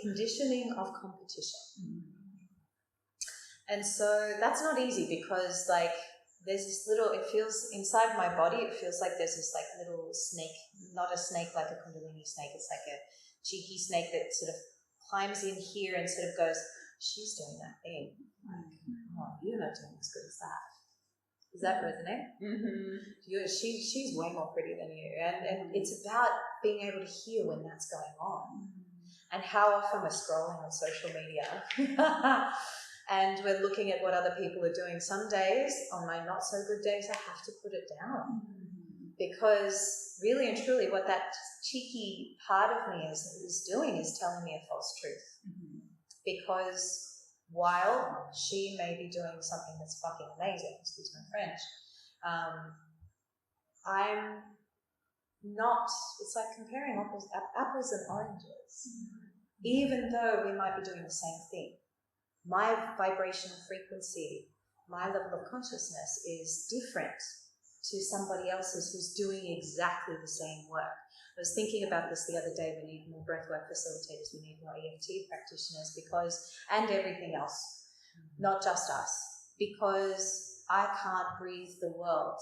conditioning of competition. And so that's not easy because like there's this little, it feels inside my body, it feels like there's this like little snake, not a snake like a Kundalini snake, it's like a cheeky snake that sort of climbs in here and sort of goes, she's doing that thing. Like, oh, you're not doing as good as that. Does that resonate? She's way more pretty than you. And it's about being able to hear when that's going on. And how often we're scrolling on social media and we're looking at what other people are doing. Some days, on my not so good days, I have to put it down. Because really and truly what that cheeky part of me is doing is telling me a false truth. Because while she may be doing something that's fucking amazing, excuse my French, I'm not, it's like comparing apples and oranges. Even though we might be doing the same thing, my vibrational frequency, my level of consciousness is different to somebody else's who's doing exactly the same work. I was thinking about this the other day. We need more breathwork facilitators, we need more EFT practitioners and everything else, not just us, because I can't breathe the world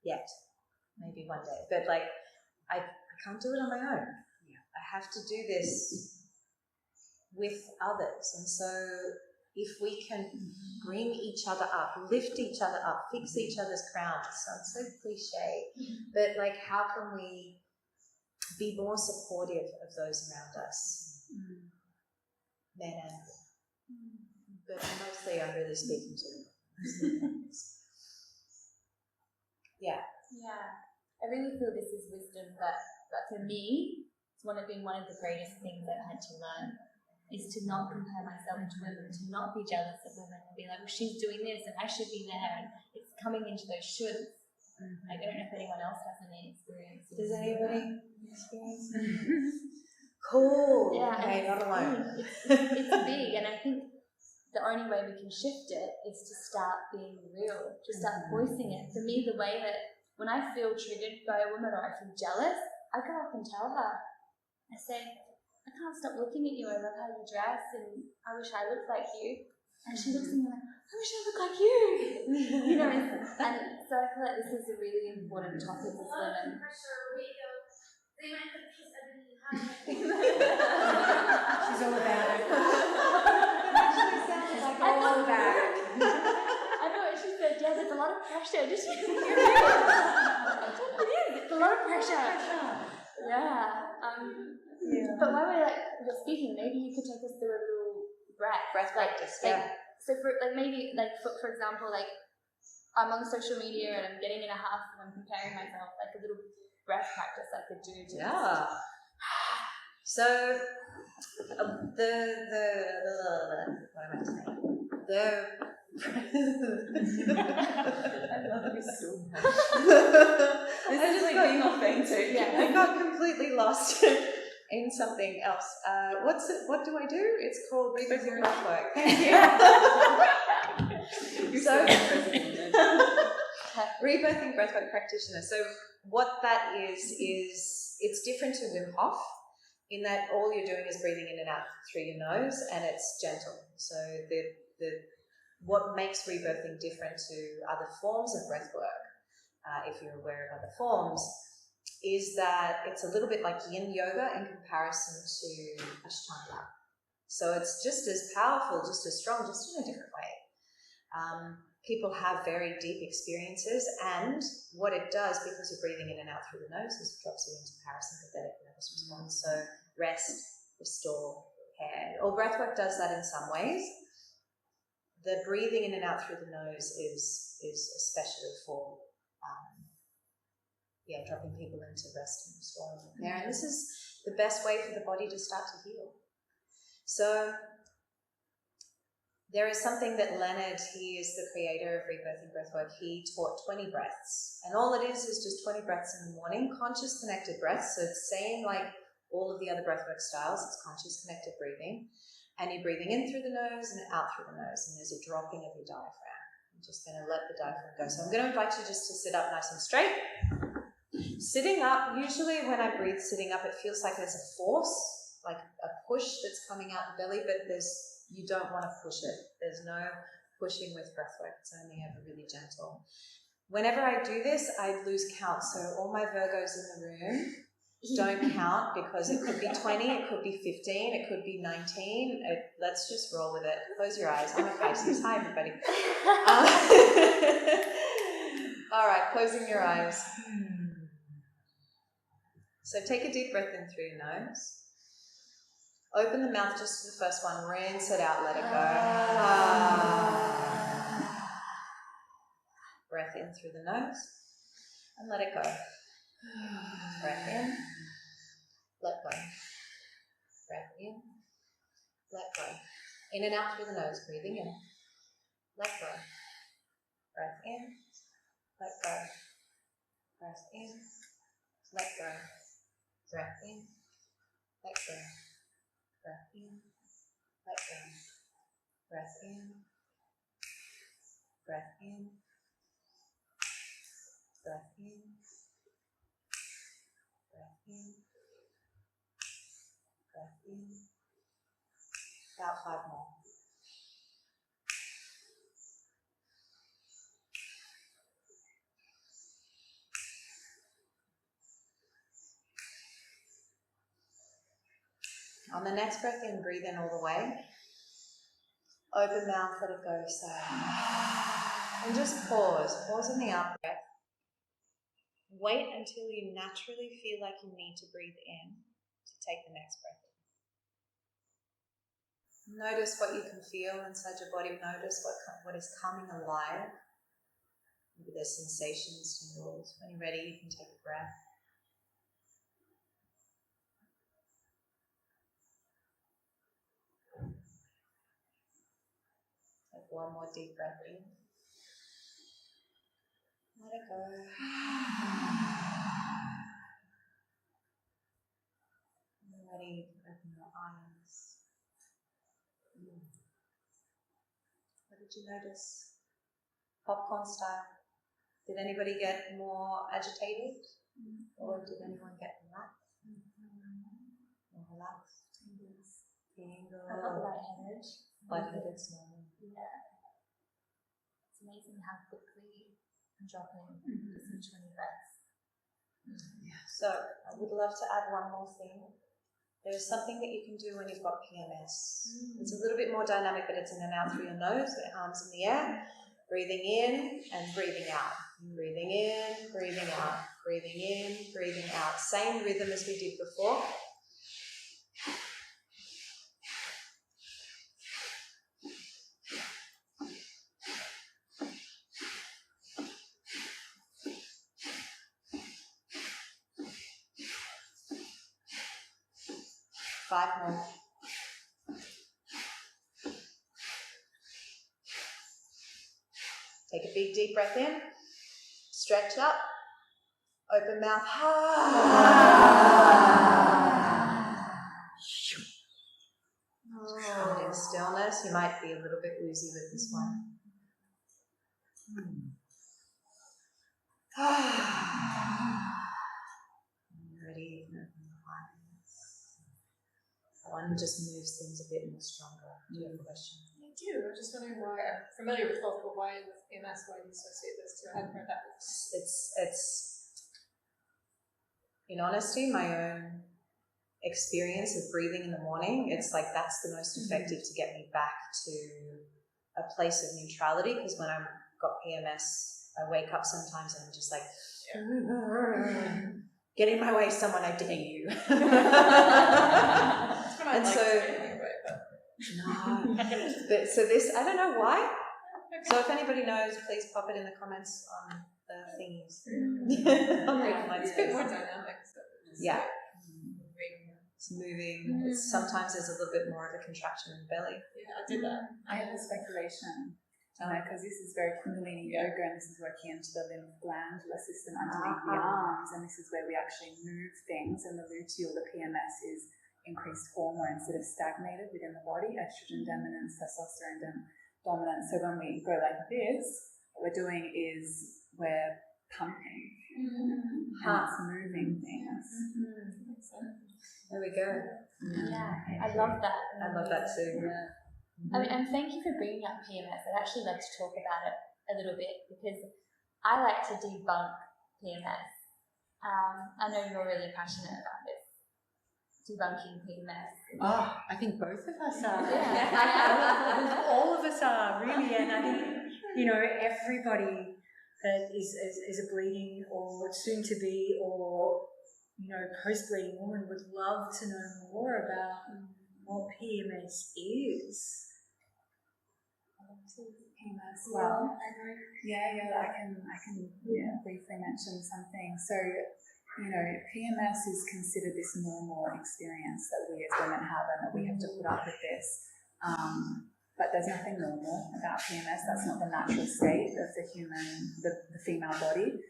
yet. Maybe one day, but like I can't do it on my own. I have to do this with others, and so if we can bring each other up, lift each other up, fix each other's crowns, it sounds so cliche, but like how can we be more supportive of those around us, men and women, but mostly I'm really speaking to them. Yeah. I really feel this is wisdom that for me, it's one of the greatest things I've had to learn, is to not compare myself to women, to not be jealous of women and be like, well, she's doing this and I should be there, and it's coming into those shoulds. Like, I don't know if anyone else has any experience. Does anybody experience that? Cool. Yeah, Okay, not alone. It's big, and I think the only way we can shift it is to start being real, to start voicing it. For me, the way that when I feel triggered by a woman or I feel jealous, I go up and tell her. I say, I can't stop looking at you. I love how you dress, and I wish I looked like you. And she looks at me like, I wish I looked like you. You know, and so I feel like this is a really important topic with women. She's all about it. Actually sounds like all about it. I know what she said. Yeah, there's a lot of pressure. Just it is. It's a lot of pressure. Yeah. But while we're speaking, maybe you could take us through a little breath Practice, So for maybe for example, I'm on social media and I'm getting in a huff and I'm comparing myself, like a little breath practice I could do. So what am I saying? I love this so much. This is like being authentic. Yeah, I got completely lost in something else. What do I do? It's called Breathwork. So, rebirthing breathwork practitioner. So what that is it's different to Wim Hof in that all you're doing is breathing in and out through your nose, and it's gentle. So what makes rebirthing different to other forms of breathwork, if you're aware of other forms, is that it's a little bit like yin yoga in comparison to Ashtanga. So it's just as powerful, just as strong, just in a different way. People have very deep experiences, and what it does, because you're breathing in and out through the nose, is it drops you into parasympathetic nervous response. So rest, restore, care. Or breathwork does that in some ways. The breathing in and out through the nose is especially for dropping people into rest and restore and repair. And this is the best way for the body to start to heal. So there is something that Leonard, he is the creator of Rebirthing Breathwork, he taught 20 breaths. And all it is just 20 breaths in the morning, conscious connected breaths. So it's same like all of the other breathwork styles, it's conscious connected breathing. And you're breathing in through the nose and out through the nose. And there's a dropping of your diaphragm. I'm just going to let the diaphragm go. So I'm going to invite you just to sit up nice and straight. Sitting up, usually when I breathe sitting up, it feels like there's a force, like a push that's coming out the belly, but you don't want to push it. There's no pushing with breathwork. It's only ever really gentle. Whenever I do this, I lose count. So all my Virgos in the room don't count, because it could be 20, it could be 15, it could be 19. Let's just roll with it. Close your eyes. I'm a Pisces. Hi, everybody. All right, closing your eyes. So take a deep breath in through your nose. Open the mouth just for the first one. Rinse it out. Let it go. Breath in through the nose and let it go. Breath in. Let go. Breath in. Let go. In and out through the nose. Breathing in. Let go. Breath in. Let go. Breath in. Let go. Breath in. Let go. Breath in, let go. Breath in, breath in, breath in, breath in, breath in. About 5 more. On the next breath in, breathe in all the way. Open mouth, let it go, sigh. And just pause. Pause in the out breath. Wait until you naturally feel like you need to breathe in to take the next breath in. Notice what you can feel inside your body. Notice what is coming alive. Maybe there's sensations, tingles. When you're ready, you can take a breath. Take one more deep breath in. Let it go. Ready to open your eyes. What did you notice? Popcorn style. Did anybody get more agitated? Or did anyone get relaxed? More relaxed? I got lightheaded. Lightheaded's normal. Yeah. It's amazing how quickly I'm dropping just in 20 breaths. So, I would love to add one more thing. There's something that you can do when you've got PMS. It's a little bit more dynamic, but it's in and out through your nose, with arms in the air. Breathing in and breathing out. Breathing in, breathing out. Breathing in, breathing out. Same rhythm as we did before. Five more. Take a big deep breath in. Stretch up. Open mouth. And in stillness, you might be a little bit woozy with this one. Ready? One just moves things a bit more stronger. Do you have a question? I do. I'm just wondering why. I'm familiar with health, but why with PMS? Why do you associate those two? I hadn't heard that before. It's in honesty, my own experience of breathing in the morning. It's like that's the most effective to get me back to a place of neutrality. Because when I've got PMS, I wake up sometimes and I'm just like, get in my way, someone, I dare you. And so, no. But so this, I don't know why. So if anybody knows, please pop it in the comments on the thingies. It's a bit more dynamic. Yeah. It's moving. It's, sometimes there's a little bit more of a contraction in the belly. Yeah, I did that. I have a speculation, because this is very Kundalini yoga, and this is working into the lymph glandular system underneath the arms, and this is where we actually move things, and the luteal, the PMS, is increased hormones that have stagnated within the body, estrogen dominance, testosterone dominance. So when we go like this, what we're doing is we're pumping, and it's moving things. There we go. Yeah, I love that. I love that too. Yeah. I mean, and thank you for bringing up PMS. I'd actually love to talk about it a little bit because I like to debunk PMS. I know you're really passionate about this, debunking PMS. Oh, I think both of us are. Yeah. All of us are, really. And I think, everybody that is a bleeding or soon to be or, post-bleeding woman would love to know more about what PMS is. PMS. Well, I can briefly mention something. So, PMS is considered this normal experience that we as women have, and that we have to put up with this. But there's nothing normal about PMS. That's not the natural state of the female body.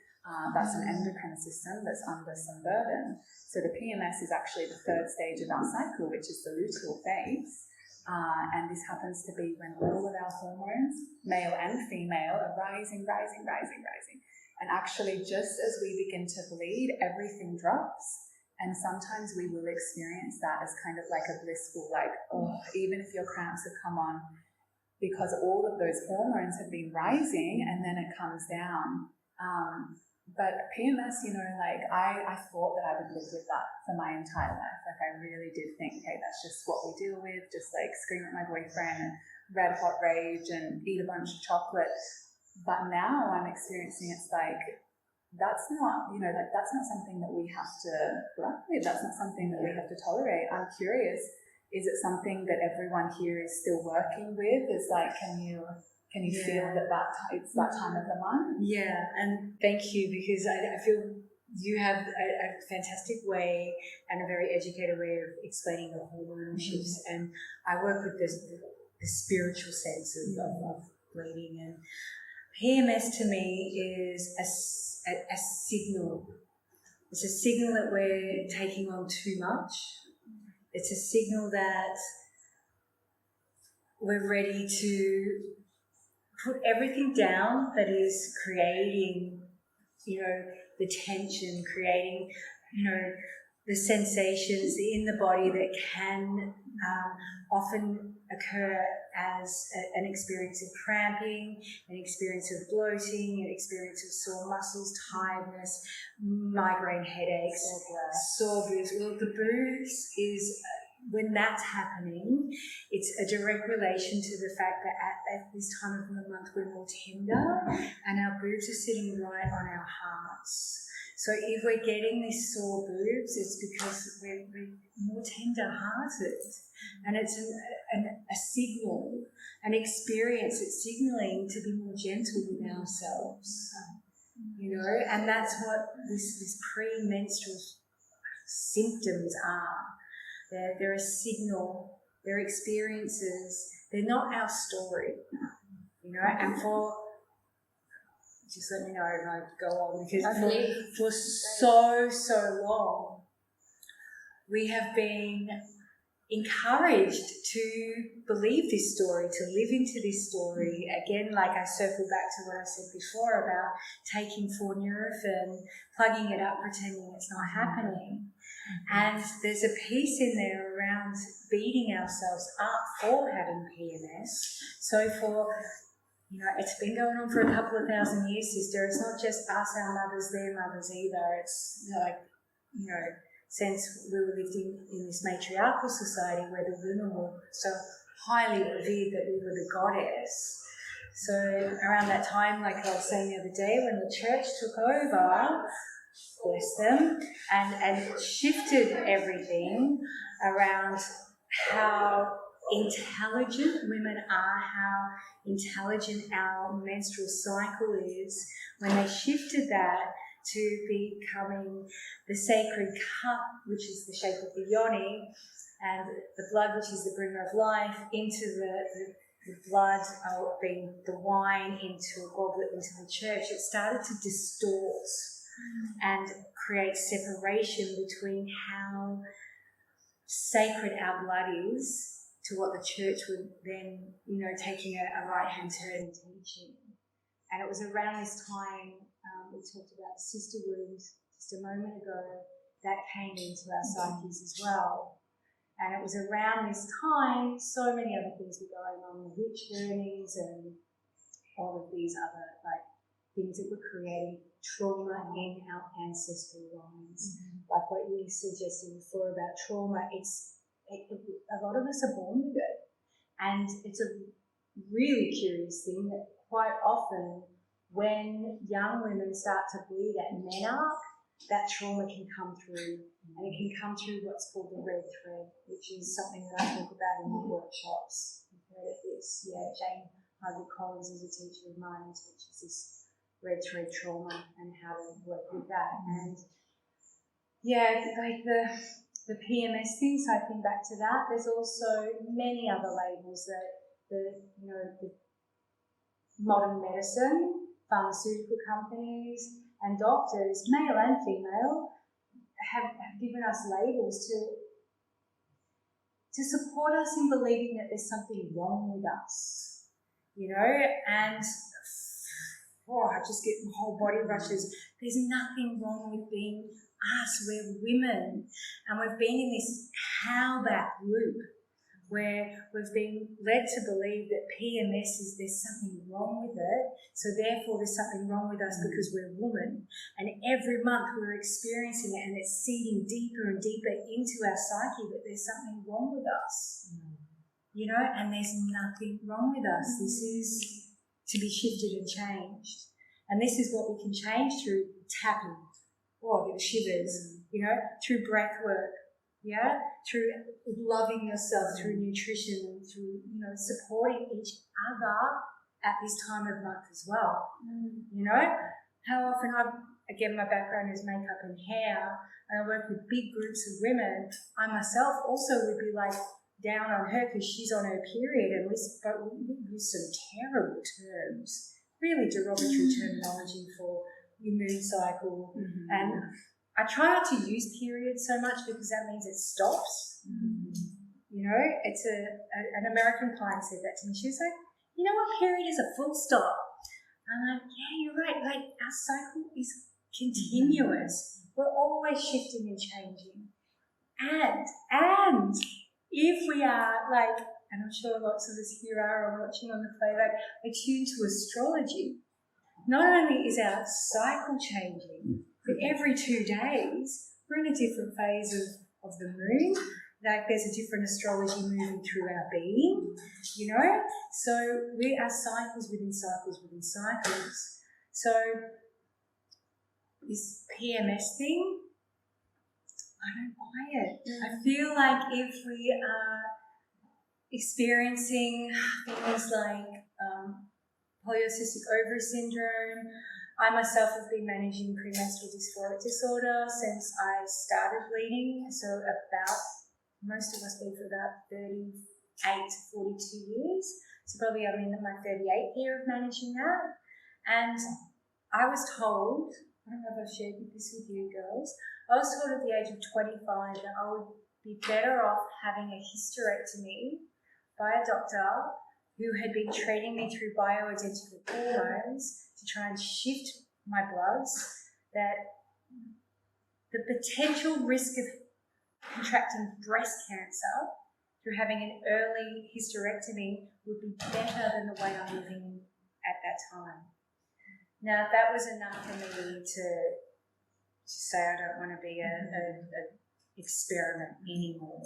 That's an endocrine system that's under some burden. So the PMS is actually the third stage of our cycle, which is the luteal phase. And this happens to be when all of our hormones, male and female, are rising. And actually, just as we begin to bleed, everything drops. And sometimes we will experience that as kind of like a blissful, even if your cramps have come on, because all of those hormones have been rising and then it comes down. But PMS, I thought that I would live with that for my entire life. I really did think, okay, that's just what we deal with, just scream at my boyfriend and red hot rage and eat a bunch of chocolate. But now I'm experiencing it's that's not, that's not something that we have to put up with. That's not something that we have to tolerate. I'm curious, is it something that everyone here is still working with? Is can you feel that it's that time of the month? Yeah, and thank you, because I feel you have a fantastic way and a very educated way of explaining the hormonal shifts. And I work with the spiritual sense of bleeding, and PMS to me is a signal. It's a signal that we're taking on too much. It's a signal that we're ready to put everything down that is creating, the tension, creating, the sensations in the body that can often occur as an experience of cramping, an experience of bloating, an experience of sore muscles, tiredness, migraine headaches, sore boobs. Well, the boobs is, when that's happening, it's a direct relation to the fact that at this time of the month we're more tender and our boobs are sitting right on our hearts. So if we're getting these sore boobs, it's because we're more tender-hearted, and it's a signal, an experience. It's signalling to be more gentle with ourselves, and that's what this pre-menstrual symptoms are. They're a signal. They're experiences. They're not our story, and for. Just let me know if I go on, because for so long we have been encouraged to believe this story, to live into this story. Again, like I circle back to what I said before about taking for Nurofen, plugging it up, pretending it's not happening. And there's a piece in there around beating ourselves up for having PMS. So for it's been going on for a couple of thousand years, sister. It's not just us, our mothers, their mothers either. It's since we were living in this matriarchal society where the women were so highly revered that we were the goddess. So around that time, like I was saying the other day, when the church took over, bless them, and shifted everything around how intelligent women are, how intelligent our menstrual cycle is, when they shifted that to becoming the sacred cup, which is the shape of the yoni, and the blood, which is the bringer of life, into the blood, being the wine, into a goblet, into the church, it started to distort and create separation between how sacred our blood is to what the church would then, taking a right-hand turn and teaching. And it was around this time, we talked about the sister wounds just a moment ago, that came into our psyches as well. And it was around this time, so many other things were going on, the witch burnings and all of these other things that were creating trauma in our ancestral lines. Like what you suggested before about trauma, a lot of us are born with it. And it's a really curious thing that quite often when young women start to bleed at menarche, that trauma can come through, and it can come through what's called the red thread, which is something that I talk about in my workshops. You've heard of this, Jane Harvey-Collins is a teacher of mine and teaches this red thread trauma and how to work with that. And the PMS thing, so I think back to that. There's also many other labels that the modern medicine, pharmaceutical companies and doctors, male and female, have given us labels to support us in believing that there's something wrong with us, and I just get my whole body rushes. There's nothing wrong with being us. We're women, and we've been in this how-back loop where we've been led to believe that PMS is there's something wrong with it, so therefore there's something wrong with us because we're women. And every month we're experiencing it, and it's seeding deeper and deeper into our psyche that there's something wrong with us. And there's nothing wrong with us. This is to be shifted and changed. And this is what we can change through tapping. Oh, I get shivers, through breath work, through loving yourself, through nutrition, and through, supporting each other at this time of month as well. How often again, my background is makeup and hair, and I work with big groups of women. I myself also would be down on her because she's on her period, and we use some terrible terms really derogatory terminology for your moon cycle. And I try not to use period so much because that means it stops. You know, it's an American client said that to me. She was like, you know what, period is a full stop. I'm like, yeah, you're right. Like, our cycle is continuous. We're always shifting and changing. And if we are like, and I'm sure lots of us here are watching on the playback, attuned to astrology, not only is our cycle changing, but every 2 days we're in a different phase of the moon. Like, there's a different astrology moving through our being, you know? So we are cycles within cycles within cycles. So this PMS thing, I don't buy it. I feel like if we are experiencing things like polycystic ovary syndrome, I myself have been managing premenstrual dysphoric disorder since I started bleeding, so most of us bleed for about 38 to 42 years, so probably I'm in my 38th year of managing that. And I was told, I don't know if I've shared this with you girls, I was told at the age of 25 that I would be better off having a hysterectomy by a doctor who had been treating me through bioidentical hormones to try and shift my bloods, that the potential risk of contracting breast cancer through having an early hysterectomy would be better than the way I'm living at that time. Now, that was enough for me to say I don't want to be an experiment anymore.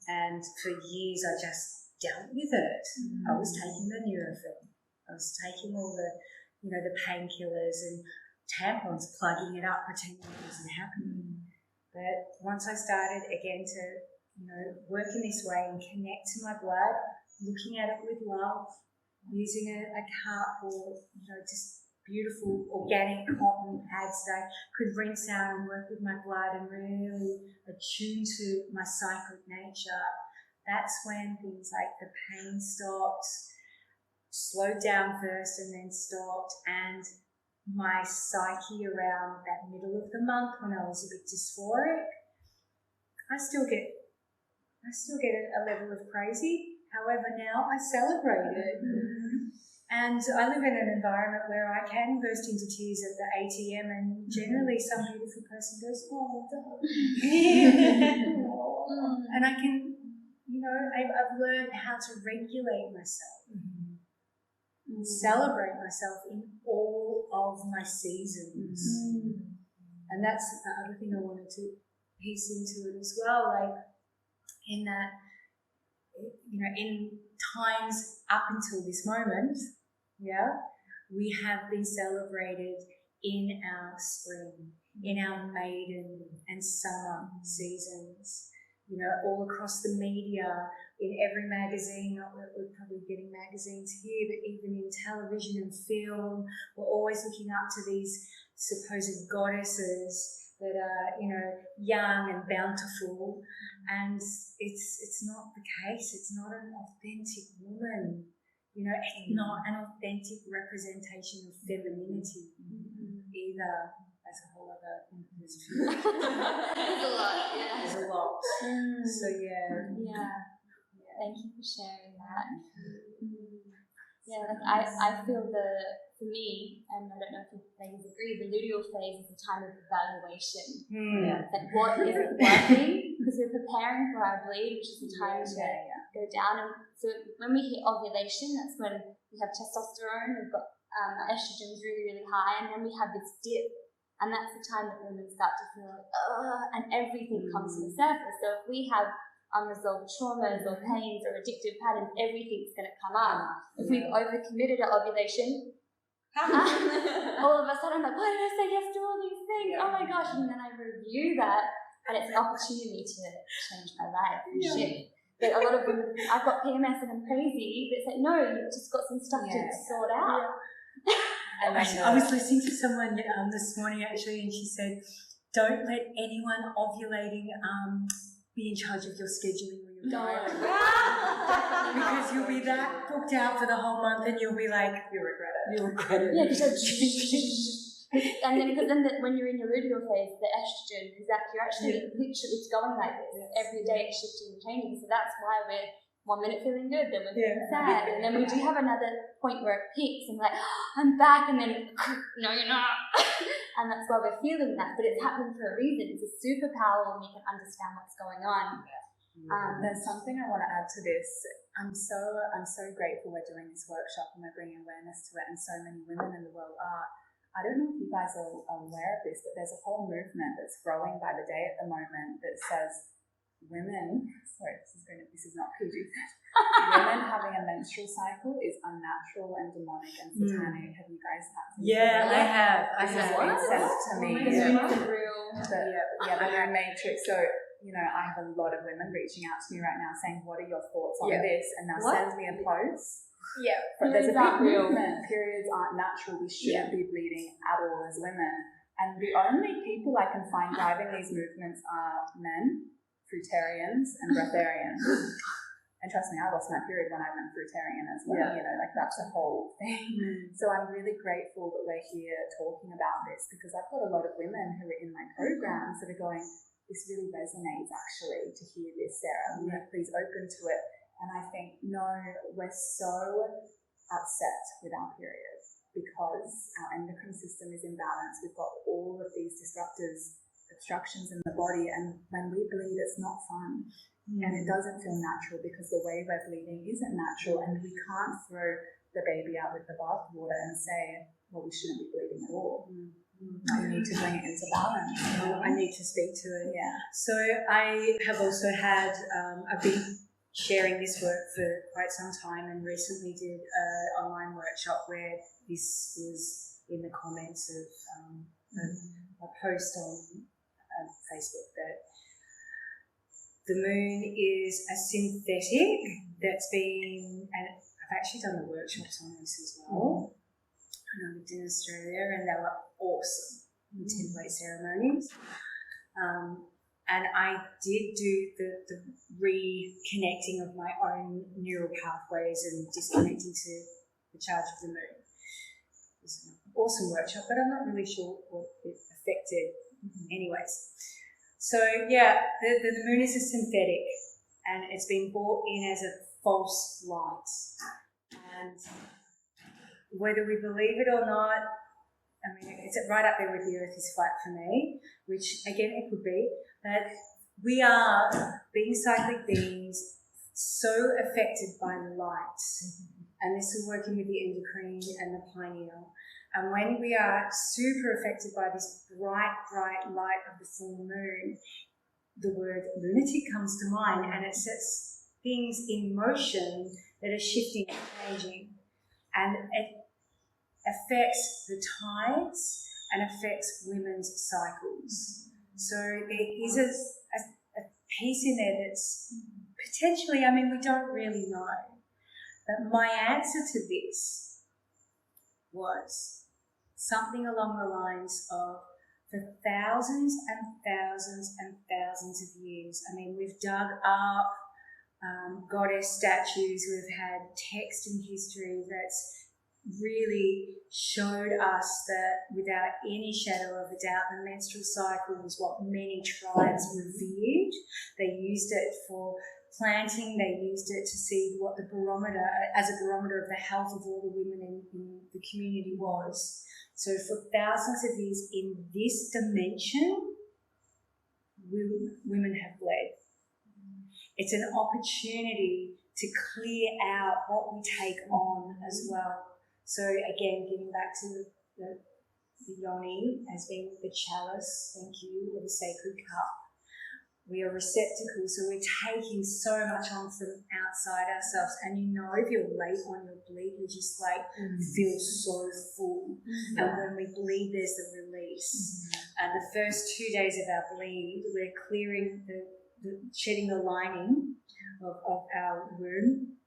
And for years I just dealt with it. I was taking the Nurofen. I was taking all the, the painkillers and tampons, plugging it up, pretending it wasn't happening. But once I started again to, work in this way and connect to my blood, looking at it with love, using a cup or, just beautiful organic cotton pads that I could rinse out and work with my blood and really attune to my cyclic nature, that's when things like the pain stopped, slowed down first and then stopped, and my psyche around that middle of the month when I was a bit dysphoric, I still get a level of crazy. However, now I celebrate it. And I live in an environment where I can burst into tears at the ATM, and generally some beautiful person goes, oh, and I can, I've learned how to regulate myself, celebrate myself in all of my seasons. And that's the other thing I wanted to piece into it as well, like in that, in times up until this moment, we have been celebrated in our spring, in our maiden and summer seasons, all across the media, in every magazine. We're probably getting magazines here, but even in television and film, we're always looking up to these supposed goddesses that are, young and bountiful, and it's not the case. It's not an authentic woman, it's not an authentic representation of femininity either. That's a whole other There's a lot, yeah. There's a lot. So yeah. Thank you for sharing that. Yeah, like I feel for me, and I don't know if you ladies agree, the luteal phase is a time of evaluation. Like, what isn't working? Because we're preparing for our bleed, which is the time to go down. And so when we hit ovulation, that's when we have testosterone, we've got estrogen is really, really high, and then we have this dip. And that's the time that women start to feel like, and everything comes to the surface. So if we have unresolved traumas or pains or addictive patterns, everything's going to come up. If we've overcommitted at ovulation, all of a sudden I'm like, why did I say yes to all these things? Oh my gosh. And then I review that, and it's an opportunity to change my life and shift. But a lot of women, I've got PMS and I'm crazy, but it's like, no, you've just got some stuff to sort out. I was listening to someone this morning actually, and she said, don't let anyone ovulating be in charge of your scheduling or your diary. Because because you'll be that booked out for the whole month, and you'll be like, You regret it. you'll regret it. Yeah, because then when you're in your luteal phase, the estrogen is that you're actually literally it's going like this every day. It's shifting and changing. So that's why we're 1 minute feeling good, then we're feeling sad, and then we do have another point where it peaks and like I'm back, and then no, you're not, and that's why we're feeling that. But it's happening for a reason. It's a superpower when we can understand what's going on. There's something I want to add to this. I'm so grateful we're doing this workshop and we're bringing awareness to it, and so many women in the world are. I don't know if you guys are aware of this, but there's a whole movement that's growing by the day at the moment that says women, sorry, this is not PG, women having a menstrual cycle is unnatural and demonic and satanic. Have you guys had some? Yeah, I have. This has been sent to me. The new matrix. So, you know, I have a lot of women reaching out to me right now saying, what are your thoughts on this? And now send me a post. Yeah. But there's a big movement. Periods aren't natural. We shouldn't be bleeding at all as women. And the only people I can find driving these movements are men, fruitarians, and breatharians. And trust me, I lost my period when I went fruitarian as well. You know, like that's a whole thing. So I'm really grateful that we're here talking about this, because I've got a lot of women who are in my programs that are going, this really resonates actually to hear this, Sarah. Please open to it. And I think, no, we're so upset with our period because our endocrine system is imbalanced. We've got all of these obstructions in the body, and when we bleed, it's not fun. And it doesn't feel natural because the way we're bleeding isn't natural, and we can't throw the baby out with the bathwater and say, well, we shouldn't be bleeding at all. We need to bring it into balance. I need to speak to it. Yeah. So I have also had, I've been sharing this work for quite some time, and recently did an online workshop where this was in the comments of a post on Facebook that the moon is a synthetic that's been, and I've actually done the workshops on this as well. And I lived in Australia, and they were awesome, the template ceremonies. And I did do the reconnecting of my own neural pathways and disconnecting to the charge of the moon. It was an awesome workshop, but I'm not really sure what it affected. Anyways, so yeah, the moon is a synthetic, and it's been brought in as a false light. And whether we believe it or not, I mean, it's right up there with the earth is flat for me, which again, it could be, but we are, being cyclic beings, so affected by light. And this is working with the endocrine and the pineal. And when we are super affected by this bright, bright light of the full moon, the word lunatic comes to mind, and it sets things in motion that are shifting and changing. And it affects the tides and affects women's cycles. So there is a piece in there that's potentially, I mean, we don't really know. But my answer to this was something along the lines of, for thousands and thousands and thousands of years, I mean, we've dug up goddess statues, we've had text in history that's really showed us that without any shadow of a doubt, the menstrual cycle was what many tribes revered. They used it for planting, they used it to see what the barometer, as a barometer of the health of all the women in the community was. So for thousands of years in this dimension, women have bled. It's an opportunity to clear out what we take on as well. So again, getting back to the yoni as being the chalice, thank you, or the sacred cup. We are receptacles, so we're taking so much on from outside ourselves. And you know, if you're late on your bleed, you just like feel so full. And when we bleed, there's the release. And the first 2 days of our bleed, we're clearing shedding the lining of our womb,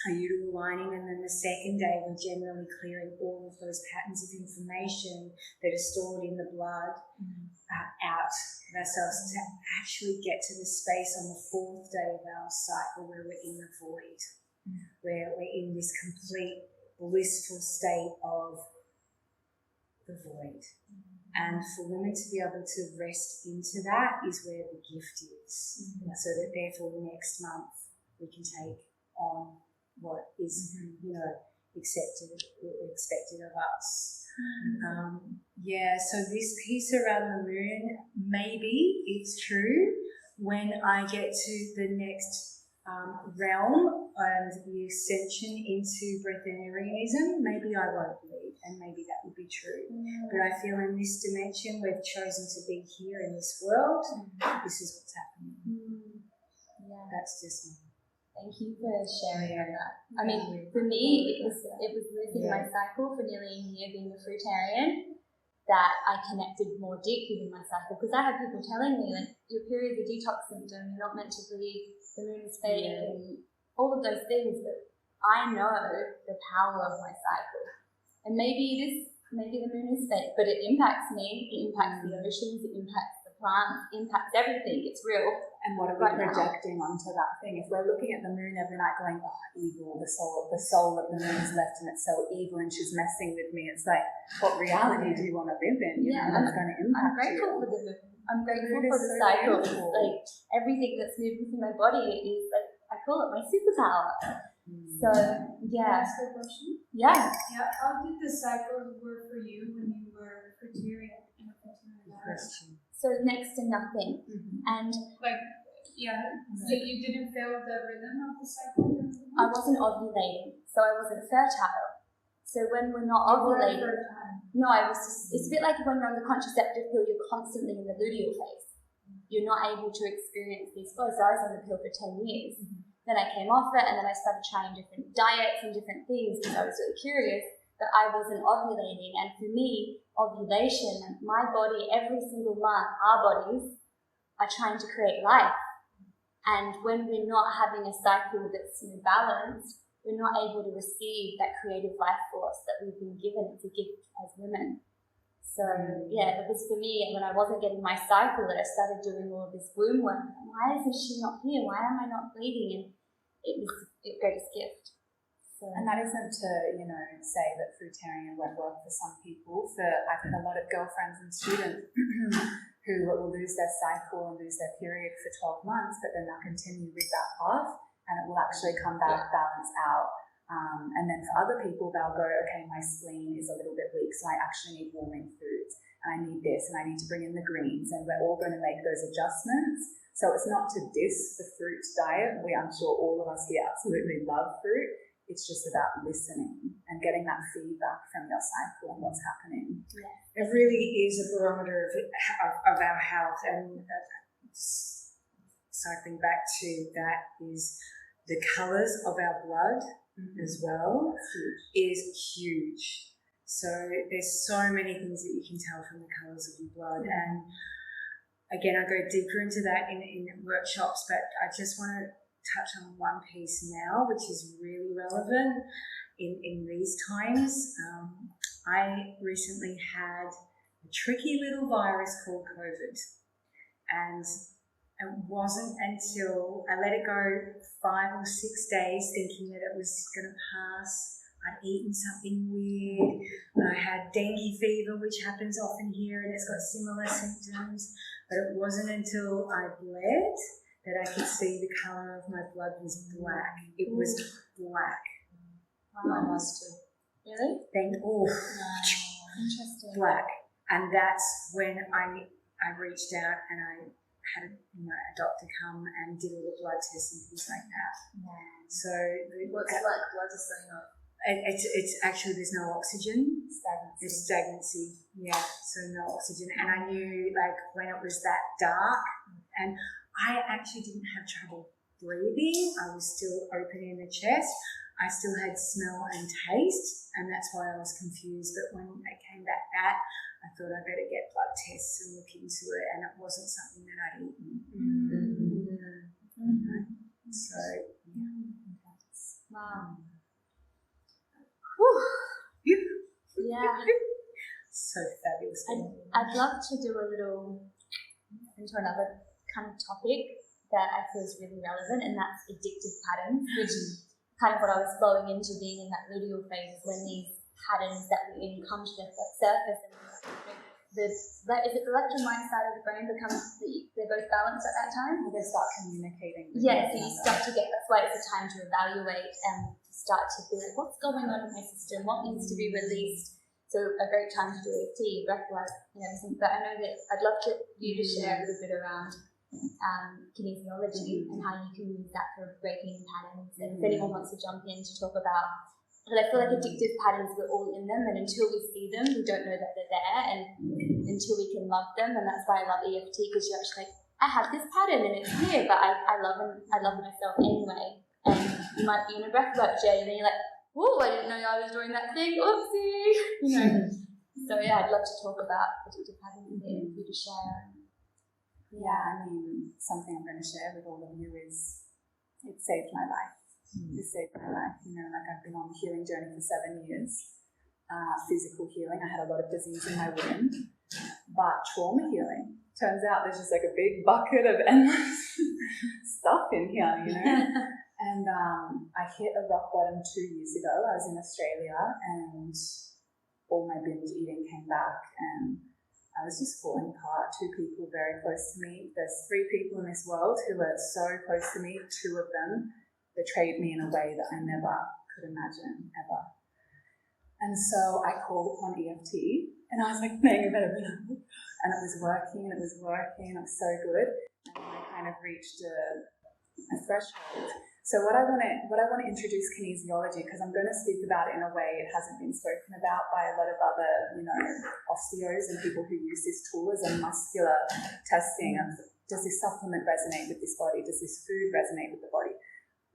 our uterine lining, and then the second day we're generally clearing all of those patterns of information that are stored in the blood out of ourselves to actually get to the space on the fourth day of our cycle where we're in the void. where we're in this complete blissful state of the void. And for women to be able to rest into that is where the gift is. So that therefore next month we can take on what is, expected of us. So this piece around the moon, maybe it's true when I get to the next realm and the ascension into breatharianism, maybe I won't bleed, and maybe that would be true. But I feel in this dimension we've chosen to be here in this world. This is what's happening. That's just me. Thank you for sharing that. I mean, for me, it was losing my cycle for nearly a year being a fruitarian that I connected more deeply with my cycle, because I had people telling me, like, your period's a detox symptom, you're not meant to bleed, the moon is fake, and all of those things. But I know the power of my cycle, and maybe the moon is fake, but it impacts me, it impacts the oceans, it impacts the plants, it impacts everything. It's real. And what are we projecting onto that thing? If we're looking at the moon every night going, oh, evil, the soul of the moon is left and it's so evil and she's messing with me, it's like, what reality do you want to live in? That's going to impact I'm grateful you. for the moon. I'm grateful for the cycle. Like, everything that's moving through my body is, like, I call it my superpower. So, yeah. That's the question. Yeah. Yeah. How did the cycles work for you when you were fruitarian in a fruitarian? So next to nothing. And so you didn't feel the rhythm of the cycle? I wasn't ovulating, so I wasn't fertile. So when we're not ovulating, it's a bit like when you're on the contraceptive pill, you're constantly in the luteal phase. You're not able to experience these flows. So I was on the pill for 10 years. Then I came off it, and then I started trying different diets and different things because I was really curious, but I wasn't ovulating. And for me, ovulation, my body, every single month, our bodies are trying to create life. And when we're not having a cycle that's balanced, we're not able to receive that creative life force that we've been given. It's a gift as women. So, it was for me, when I wasn't getting my cycle, that I started doing all of this womb work. Why isn't she not here? Why am I not bleeding? And it was a greatest gift. So. And that isn't to, say that fruitarian won't work for some people. I've had a lot of girlfriends and students who will lose their cycle and lose their period for 12 months, but then they'll continue with that path and it will actually come back, balance out. And then for other people, they'll go, okay, my spleen is a little bit weak, so I actually need warming foods, and I need this, and I need to bring in the greens, and we're all going to make those adjustments. So it's not to diss the fruit diet. I'm sure all of us here absolutely love fruit. It's just about listening and getting that feedback from your cycle and what's happening. It really is a barometer of our health, and cycling back to that is the colours of our blood as well is huge. So there's so many things that you can tell from the colours of your blood. And again, I go deeper into that in workshops, but I just want to touch on one piece now, which is really relevant in these times. I recently had a tricky little virus called COVID, and it wasn't until I let it go 5 or 6 days thinking that it was going to pass. I'd eaten something weird. I had dengue fever, which happens often here, and it's got similar symptoms. But it wasn't until I bled that I could see the colour of my blood was black. It was black. Wow. I must have. Really? Interesting. Black. And that's when I reached out and I had a doctor come and did all the blood tests and things like that. So what's it like? Blood is saying up. It's actually, there's no oxygen. It's stagnancy. So no oxygen. And I knew, like, when it was that dark, and I actually didn't have trouble breathing. I was still open in the chest. I still had smell and taste, and that's why I was confused. But when it came back that, I thought I better get blood tests and look into it, and it wasn't something that I'd eaten. So, wow. Yeah. So fabulous. I'd love to do a little into another kind of topic that I feel is really relevant, and that's addictive patterns, which kind of what I was flowing into being in that luteal phase, when these patterns that we in come to the surface, and is it the left and right side of the brain becomes they're both balanced at that time? Or they start communicating with Yeah, one so you another. start to get, that's why it's a time to evaluate and start to be like, what's going on in my system, what needs to be released. So a great time to do EFT, breathwork, and everything. But I know that I'd love you to share a little bit around kinesiology and how you can use that for breaking patterns. And if anyone wants to jump in to talk about, but I feel like addictive patterns, we're all in them, and until we see them, we don't know that they're there, and until we can love them. And that's why I love EFT, because you're actually like, I have this pattern and it's here, but I love myself anyway. And you might be in a breathwork journey and you're like, oh, I didn't know I was doing that thing, oopsie, you know. So yeah, I'd love to talk about addictive patterns and get you to share. Yeah, I mean, something I'm going to share with all of you is it saved my life. It saved my life. You know, like I've been on the healing journey for 7 years. Physical healing. I had a lot of disease in my womb, but trauma healing. Turns out there's just like a big bucket of endless stuff in here, you know. And I hit a rock bottom 2 years ago. I was in Australia, and all my binge eating came back, and I was just falling apart. 2 people very close to me. There's 3 people in this world who are so close to me. 2 of them betrayed me in a way that I never could imagine, ever. And so I called upon EFT, and I was like, bang, I better be on it. And it was working, and it was so good. And I kind of reached a threshold. So what I want to introduce kinesiology, because I'm going to speak about it in a way it hasn't been spoken about by a lot of other, you know, osteos and people who use this tool as a muscular testing of, does this supplement resonate with this body? Does this food resonate with the body?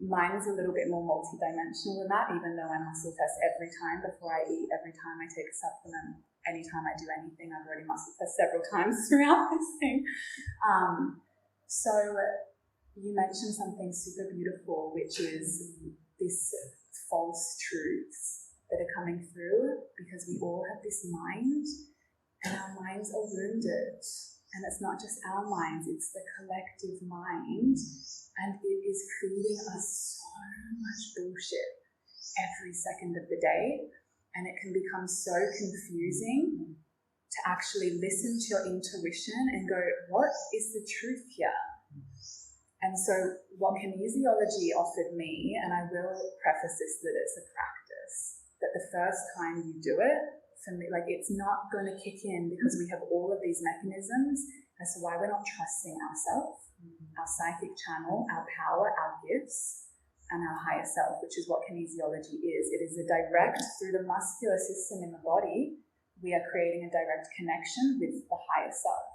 Mine's a little bit more multidimensional than that, even though I muscle test every time before I eat, every time I take a supplement, anytime I do anything. I've already muscle test several times throughout this thing. So you mentioned something super beautiful, which is this false truths that are coming through, because we all have this mind, and our minds are wounded. And it's not just our minds, it's the collective mind. And it is feeding us so much bullshit every second of the day. And it can become so confusing to actually listen to your intuition and go, what is the truth here? And so what kinesiology offered me, and I will preface this that it's a practice, that the first time you do it, for me, like it's not going to kick in because we have all of these mechanisms as to why we're not trusting ourselves, our psychic channel, our power, our gifts, and our higher self, which is what kinesiology is. It is a direct, through the muscular system in the body, we are creating a direct connection with the higher self,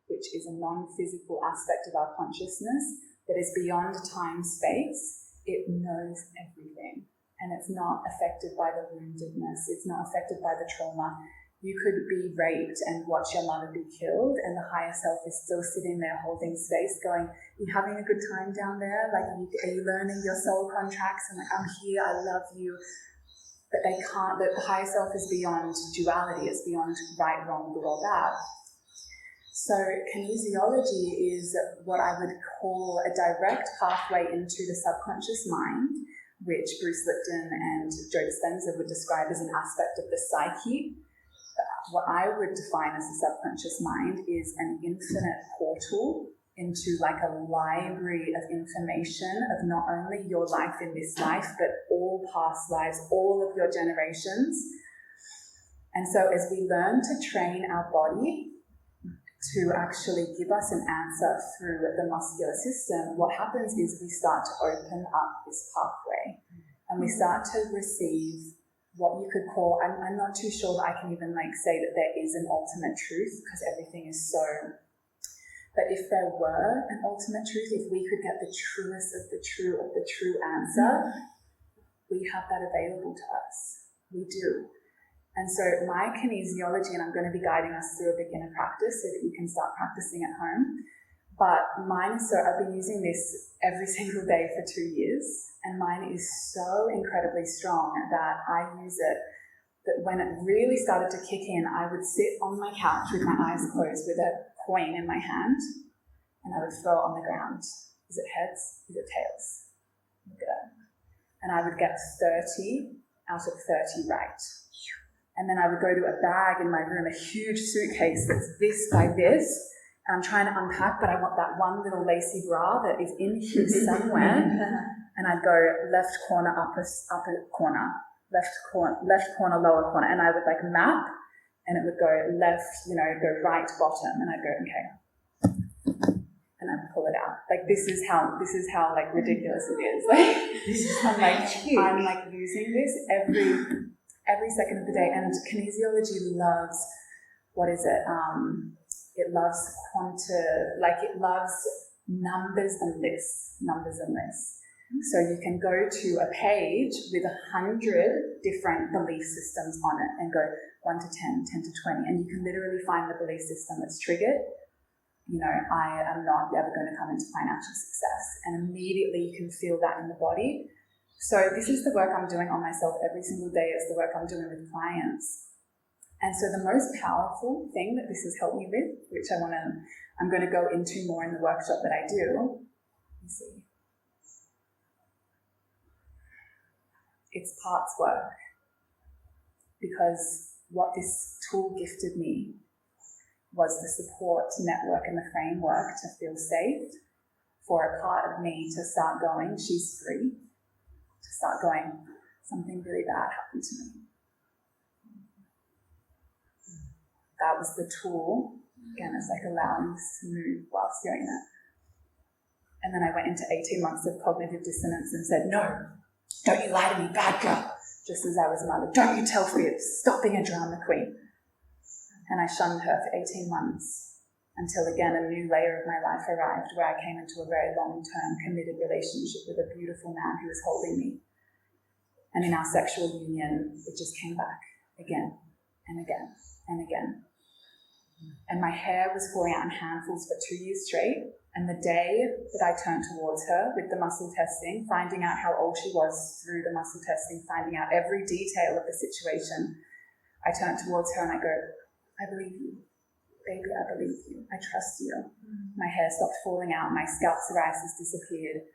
which is a non-physical aspect of our consciousness that is beyond time, space. It knows everything. And it's not affected by the woundedness. It's not affected by the trauma. You could be raped and watch your mother be killed, and the higher self is still sitting there holding space going, you having a good time down there? Like, are you learning your soul contracts? And like, I'm here, I love you. But they can't, the higher self is beyond duality. It's beyond right, wrong, good or bad. So kinesiology is what I would call a direct pathway into the subconscious mind, which Bruce Lipton and Jodie would describe as an aspect of the psyche. What I would define as the subconscious mind is an infinite portal into like a library of information of not only your life in this life, but all past lives, all of your generations. And so as we learn to train our body to actually give us an answer through the muscular system, what happens is we start to open up this pathway and we start to receive what you could call, I'm not too sure that I can even like say that there is an ultimate truth, because everything is so, but if there were an ultimate truth, if we could get the truest of the true answer, we have that available to us. We do. And so my kinesiology, and I'm going to be guiding us through a beginner practice so that you can start practicing at home. But mine is so, I've been using this every single day for 2 years, and mine is so incredibly strong that I use it, that when it really started to kick in, I would sit on my couch with my eyes closed with a coin in my hand, and I would throw it on the ground. Is it heads? Is it tails? Look at that. and I would get 30 out of 30 right. And then I would go to a bag in my room, a huge suitcase that's this by this, and I'm trying to unpack, but I want that one little lacy bra that is in here somewhere. And I'd go left corner, upper corner, left corner, lower corner, and I would like map, and it would go left, go right, bottom, and I'd go, okay. And I'd pull it out. Like this is how like ridiculous it is. Like I'm like using this every second of the day. And kinesiology loves, what is it? It loves it loves numbers and lists. So you can go to a page with 100 different belief systems on it and go 1 to 10, 10 to 20, and you can literally find the belief system that's triggered. I am not ever going to come into financial success, and immediately you can feel that in the body. So this is the work I'm doing on myself every single day. It's the work I'm doing with clients. And so the most powerful thing that this has helped me with, which I'm going to go into more in the workshop that I do, let's see. It's parts work. Because what this tool gifted me was the support network and the framework to feel safe, for a part of me to start going, she's free, to start going, something really bad happened to me. That was the tool. Again, it's like allowing this to move whilst doing it. And then I went into 18 months of cognitive dissonance and said, no, don't you lie to me, bad girl. Just as I was a mother, don't you tell fibs, stop being a drama queen. And I shunned her for 18 months until again a new layer of my life arrived, where I came into a very long-term committed relationship with a beautiful man who was holding me. And in our sexual union, it just came back again and again and again. And my hair was falling out in handfuls for 2 years straight. And the day that I turned towards her with the muscle testing, finding out how old she was through the muscle testing, finding out every detail of the situation, I turned towards her and I go, I believe you. Baby, I believe you. I trust you. My hair stopped falling out. My scalp psoriasis disappeared.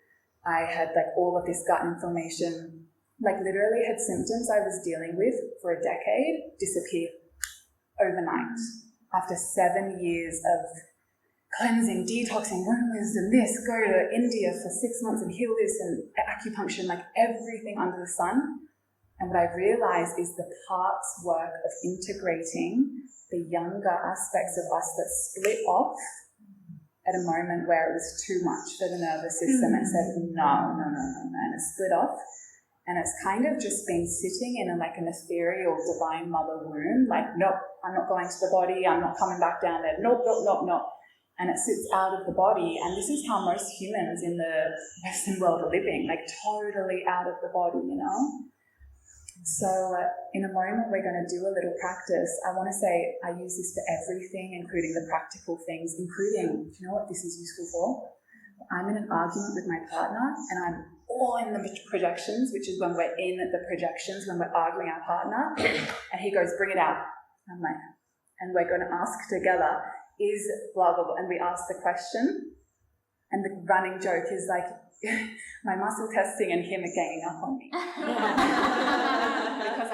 I had like all of this gut inflammation, like literally had symptoms I was dealing with for a decade disappear overnight. After 7 years of cleansing, detoxing, womb wisdom, this, go to India for 6 months and heal this, and acupuncture, like everything under the sun. And what I realized is the parts work of integrating the younger aspects of us that split off at a moment where it was too much for the nervous system and said, no, and it split off. And it's kind of just been sitting in like an ethereal divine mother womb, like, nope, I'm not going to the body, I'm not coming back down there, nope. And it sits out of the body. And this is how most humans in the Western world are living, like totally out of the body, So in a moment, we're going to do a little practice. I want to say I use this for everything, including the practical things, including, do you know what this is useful for? I'm in an argument with my partner and I'm all in the projections, which is when we're in the projections, when we're arguing our partner. And he goes, bring it out. I'm like, and we're going to ask together, is blah, blah, blah. And we ask the question. And the running joke is like, my muscle testing and him are ganging up on me. Because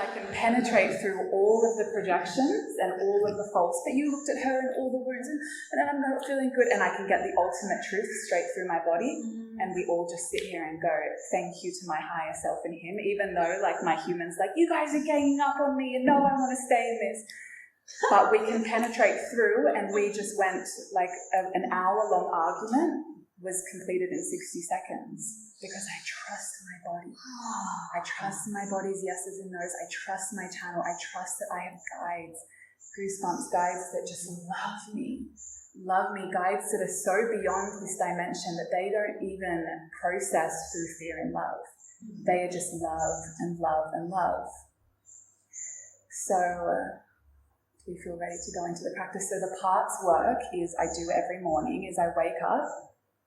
I can penetrate through all of the projections and all of the false, but you looked at her and all the wounds and I'm not feeling good, and I can get the ultimate truth straight through my body. And we all just sit here and go, thank you to my higher self and him, even though like my human's like, you guys are ganging up on me and no, I want to stay in this. But we can penetrate through, and we just went like an hour-long argument was completed in 60 seconds because I trust my body. I trust my body's yeses and nos. I trust my channel. I trust that I have guides, goosebumps, guides that just love me, guides that are so beyond this dimension that they don't even process through fear and love. They are just love and love and love. So do we feel ready to go into the practice? So the parts work is I do every morning is I wake up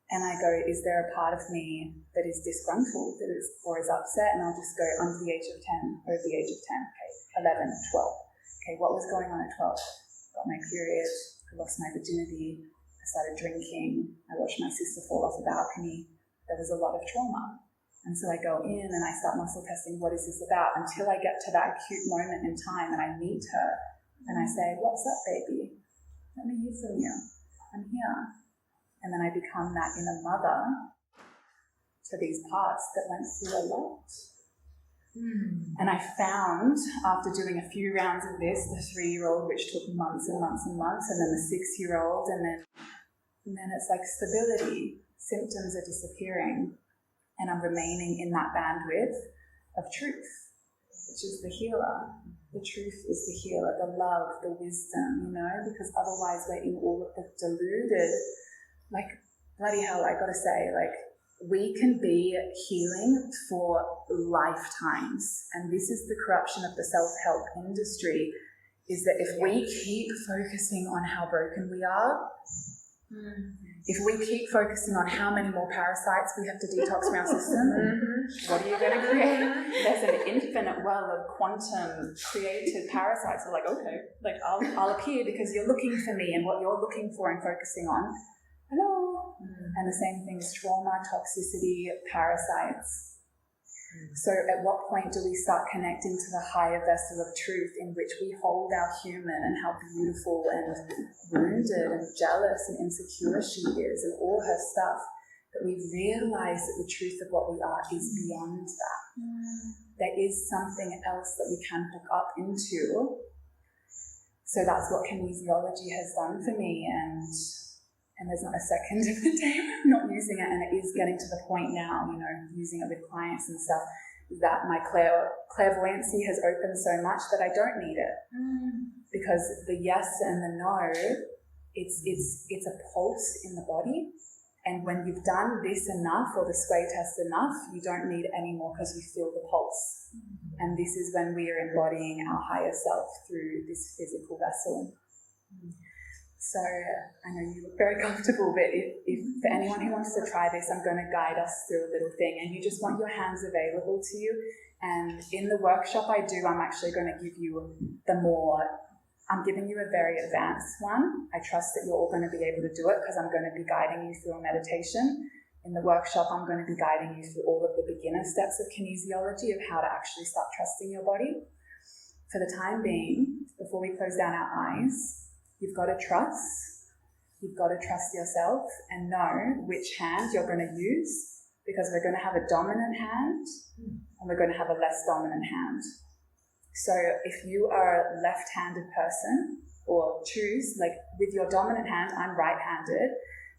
and I go, is there a part of me that is disgruntled, that is, or is upset? And I'll just go under the age of 10, over the age of 10, okay, 11, 12. Okay, what was going on at 12? Got my period, I lost my virginity, I started drinking, I watched my sister fall off a balcony. There was a lot of trauma. And so I go in and I start muscle testing, what is this about? Until I get to that acute moment in time and I meet her and I say, what's up, baby? Let me hear from you. I'm here. And then I become that inner mother to these parts that went through a lot. And I found, after doing a few rounds of this, the 3-year-old, which took months and months and months, and then the 6-year-old, and then it's like stability. Symptoms are disappearing, and I'm remaining in that bandwidth of truth, which is the healer. The truth is the healer, the love, the wisdom, because otherwise we're in all of the deluded, like, bloody hell, I gotta say, like, we can be healing for lifetimes. And this is the corruption of the self-help industry, is that if we keep focusing on how broken we are, if we keep focusing on how many more parasites we have to detox from our system, what are you going to create? There's an infinite well of quantum created parasites. We're like, okay, like I'll appear because you're looking for me and what you're looking for and focusing on. Hello. And the same thing is trauma, toxicity, parasites. So at what point do we start connecting to the higher vessel of truth in which we hold our human and how beautiful and wounded and jealous and insecure she is and all her stuff, that we realize that the truth of what we are is beyond that. There is something else that we can hook up into. So that's what kinesiology has done for me, and there's not a second of the day where I'm not using it, and it is getting to the point now, using it with clients and stuff, that my clairvoyancy has opened so much that I don't need it. Because the yes and the no, it's a pulse in the body, and when you've done this enough or the sway test enough, you don't need it anymore because you feel the pulse. And this is when we are embodying our higher self through this physical vessel. So I know you look very comfortable, but if for anyone who wants to try this, I'm going to guide us through a little thing, and you just want your hands available to you. And in the workshop I do, I'm actually going to give you I'm giving you a very advanced one. I trust that you're all going to be able to do it because I'm going to be guiding you through a meditation. In the workshop, I'm going to be guiding you through all of the beginner steps of kinesiology of how to actually start trusting your body. For the time being, before we close down our eyes, you've got to trust. You've got to trust yourself and know which hand you're going to use, because we're going to have a dominant hand and we're going to have a less dominant hand. So if you are a left-handed person, or choose, like with your dominant hand, I'm right-handed,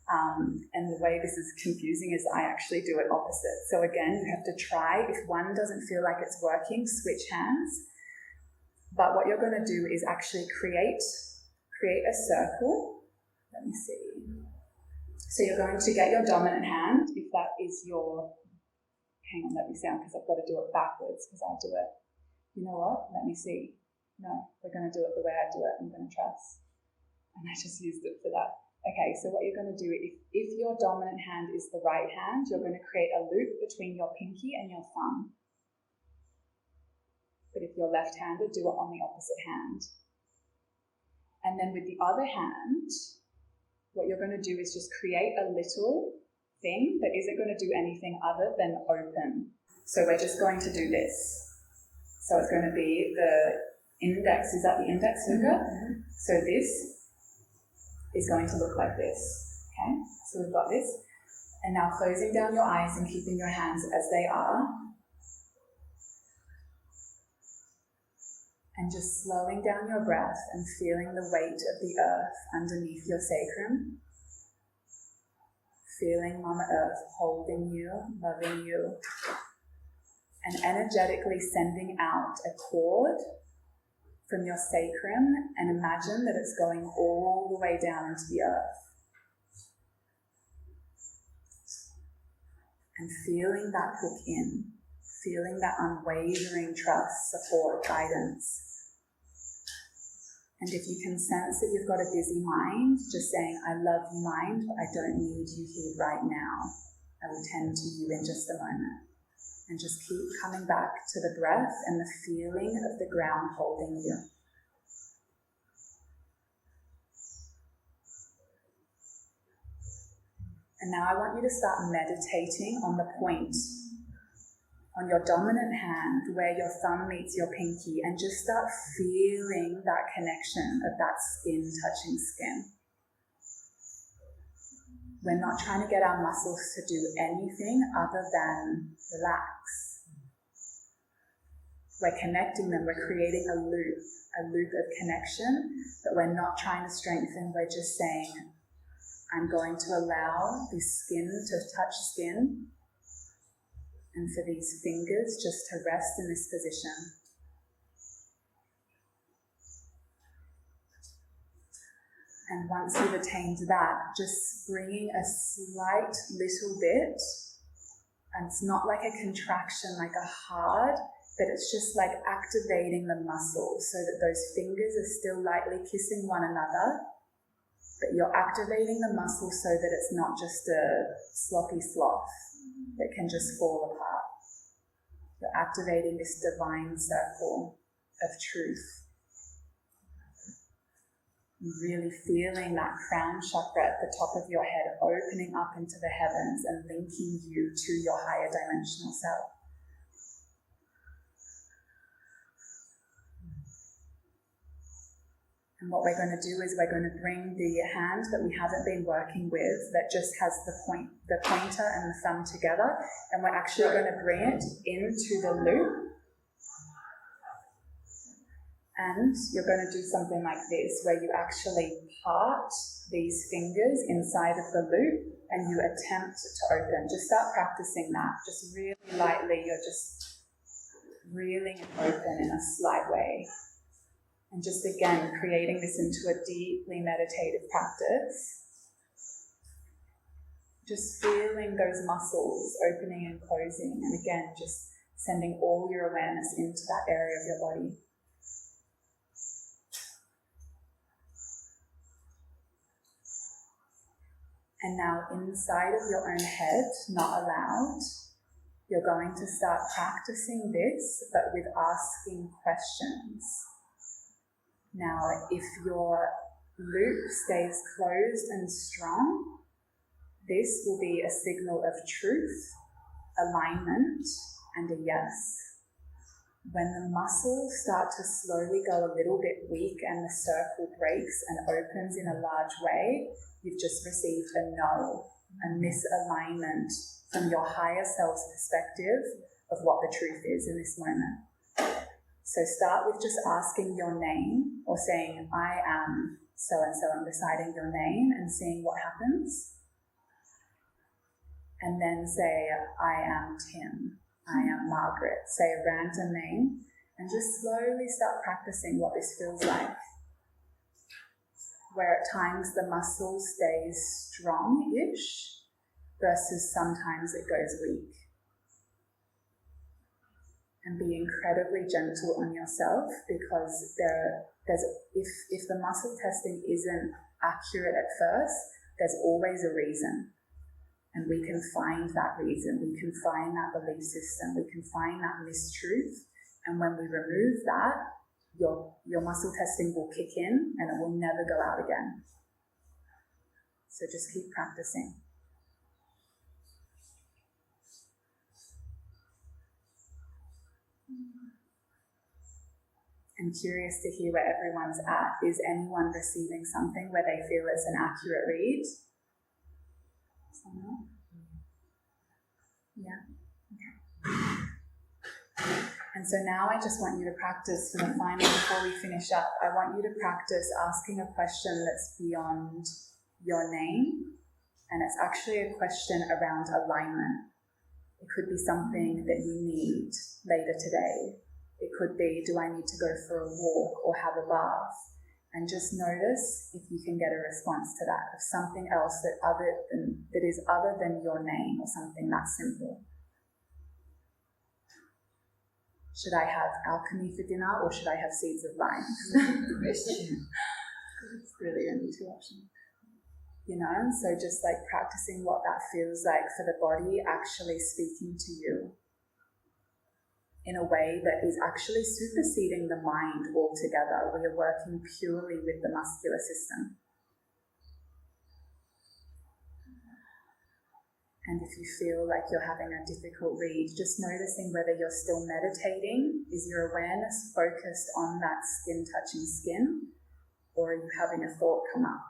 and the way this is confusing is I actually do it opposite. So again, you have to try. If one doesn't feel like it's working, switch hands. But what you're going to do is actually create a circle. Let me see. So you're going to get your dominant hand, if that is your, hang on, let me see, because I've got to do it backwards because I do it. You know what? Let me see. No, we're going to do it the way I do it. I'm going to trust. And I just used it for that. Okay, so what you're going to do, if your dominant hand is the right hand, you're going to create a loop between your pinky and your thumb. But if you're left-handed, do it on the opposite hand. And then with the other hand, what you're going to do is just create a little thing that isn't going to do anything other than open. So we're just going to do this. So it's going to be the index, is that the index finger? Mm-hmm. So this is going to look like this, okay? So we've got this. And now closing down your eyes and keeping your hands as they are. And just slowing down your breath and feeling the weight of the earth underneath your sacrum. Feeling Mama Earth holding you, loving you. And energetically sending out a cord from your sacrum, and imagine that it's going all the way down into the earth. And feeling that hook in, feeling that unwavering trust, support, guidance. And if you can sense that you've got a busy mind, just saying, I love you, mind, but I don't need you here right now. I will tend to you in just a moment. And just keep coming back to the breath and the feeling of the ground holding you. And now I want you to start meditating on the point on your dominant hand where your thumb meets your pinky, and just start feeling that connection of that skin touching skin. We're not trying to get our muscles to do anything other than relax. We're connecting them, we're creating a loop of connection, but we're not trying to strengthen, we're just saying, I'm going to allow this skin to touch skin, and for these fingers just to rest in this position. And once you've attained that, just bringing a slight little bit, and it's not like a contraction, like a hard, but it's just like activating the muscles so that those fingers are still lightly kissing one another, but you're activating the muscle so that it's not just a sloppy sloth that can just fall apart. You're activating this divine circle of truth. Really feeling that crown chakra at the top of your head opening up into the heavens and linking you to your higher dimensional self. And what we're going to do is we're going to bring the hand that we haven't been working with, that just has the pointer and the thumb together, and we're actually going to bring it into the loop. And you're going to do something like this, where you actually part these fingers inside of the loop and you attempt to open. Just start practicing that. Just really lightly, you're just reeling it open in a slight way. And just again, creating this into a deeply meditative practice. Just feeling those muscles opening and closing. And again, just sending all your awareness into that area of your body. And now inside of your own head, not aloud, you're going to start practicing this, but with asking questions. Now, if your loop stays closed and strong, this will be a signal of truth, alignment, and a yes. When the muscles start to slowly go a little bit weak and the circle breaks and opens in a large way, you've just received a no, a misalignment from your higher self's perspective of what the truth is in this moment. So start with just asking your name, or saying, I am so-and-so, and reciting your name and seeing what happens. And then say, I am Tim, I am Margaret. Say a random name and just slowly start practicing what this feels like. Where at times the muscle stays strong-ish versus sometimes it goes weak. And be incredibly gentle on yourself, because if the muscle testing isn't accurate at first, there's always a reason. And we can find that reason, we can find that belief system, we can find that mistruth. And when we remove that, your muscle testing will kick in and it will never go out again. So just keep practicing. I'm curious to hear where everyone's at. Is anyone receiving something where they feel it's an accurate read? Someone? Yeah? Okay. And so now I just want you to practice, for the final, before we finish up, I want you to practice asking a question that's beyond your name, and it's actually a question around alignment. It could be something that you need later today. It could be, do I need to go for a walk or have a bath? And just notice if you can get a response to that, of something else that is other than your name, or something that simple. Should I have alchemy for dinner, or should I have seeds of lime? It's really only two options. You know, so just like practicing what that feels like for the body actually speaking to you in a way that is actually superseding the mind altogether. We are working purely with the muscular system. And if you feel like you're having a difficult read, just noticing whether you're still meditating. Is your awareness focused on that skin touching skin, or are you having a thought come up?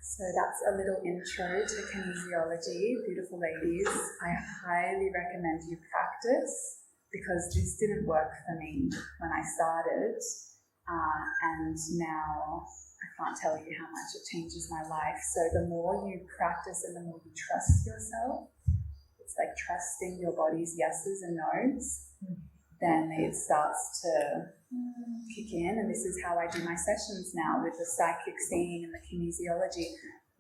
So that's a little intro to kinesiology. Beautiful ladies, I highly recommend you practice, because this didn't work for me when I started, and now I can't tell you how much it changes my life. So the more you practice and the more you trust yourself, it's like trusting your body's yeses and nos, then it starts to kick in. And this is how I do my sessions now with the psychic seeing and the kinesiology.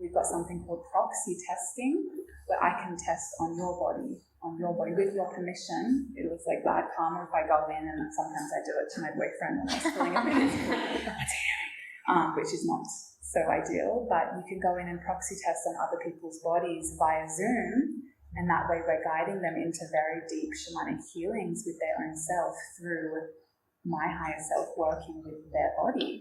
We've got something called proxy testing, where I can test on your body with your permission. It was like bad karma if I go in, and sometimes I do it to my boyfriend when I was feeling a bit which is not so ideal. But you can go in and proxy test on other people's bodies via Zoom, and that way we're guiding them into very deep shamanic healings with their own self through my higher self working with their body.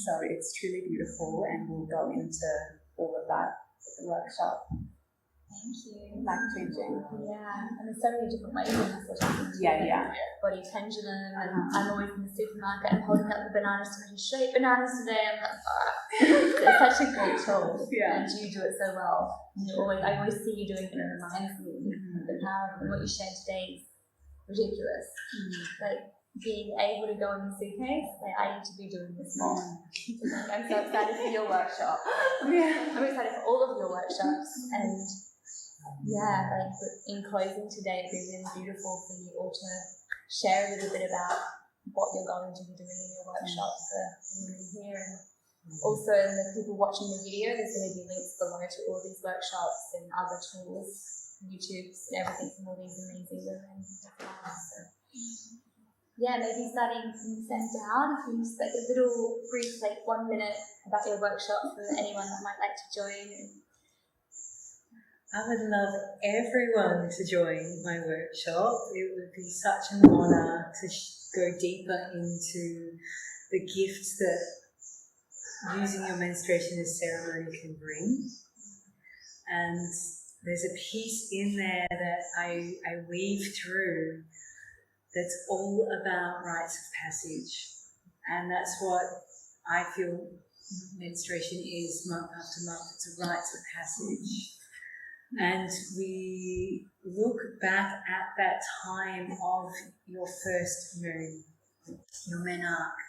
So it's truly beautiful, and we'll go into all of that at the workshop. Thank you. Life changing. Yeah, and there's so many different ways in massage. Yeah. Body pendulum, and I'm always in the supermarket and holding up the bananas to make shape bananas today. I'm like, it's such a great tool, Yeah. and you do it so well. And I always see you doing it, and it reminds me of the power of what you shared today is ridiculous. Like being able to go in the suitcase, like I need to be doing this more. I'm so excited for your workshop. Yeah. I'm excited for all of your workshops, and yeah, like in closing today, it'd be really beautiful for you all to share a little bit about what you're going to be doing in your workshops for women here, and also in the people watching the video, there's going to be links below to all these workshops and other tools, YouTubes, and everything from all these amazing women. So, yeah, maybe starting from the set down, if you just like a little brief, like 1 minute about your workshop for anyone that might like to join. I would love everyone to join my workshop. It would be such an honour to go deeper into the gifts that using your menstruation as ceremony can bring. And there's a piece in there that I weave through that's all about rites of passage. And that's what I feel menstruation is month after month. It's a rites of passage. And we look back at that time of your first moon, your menarche,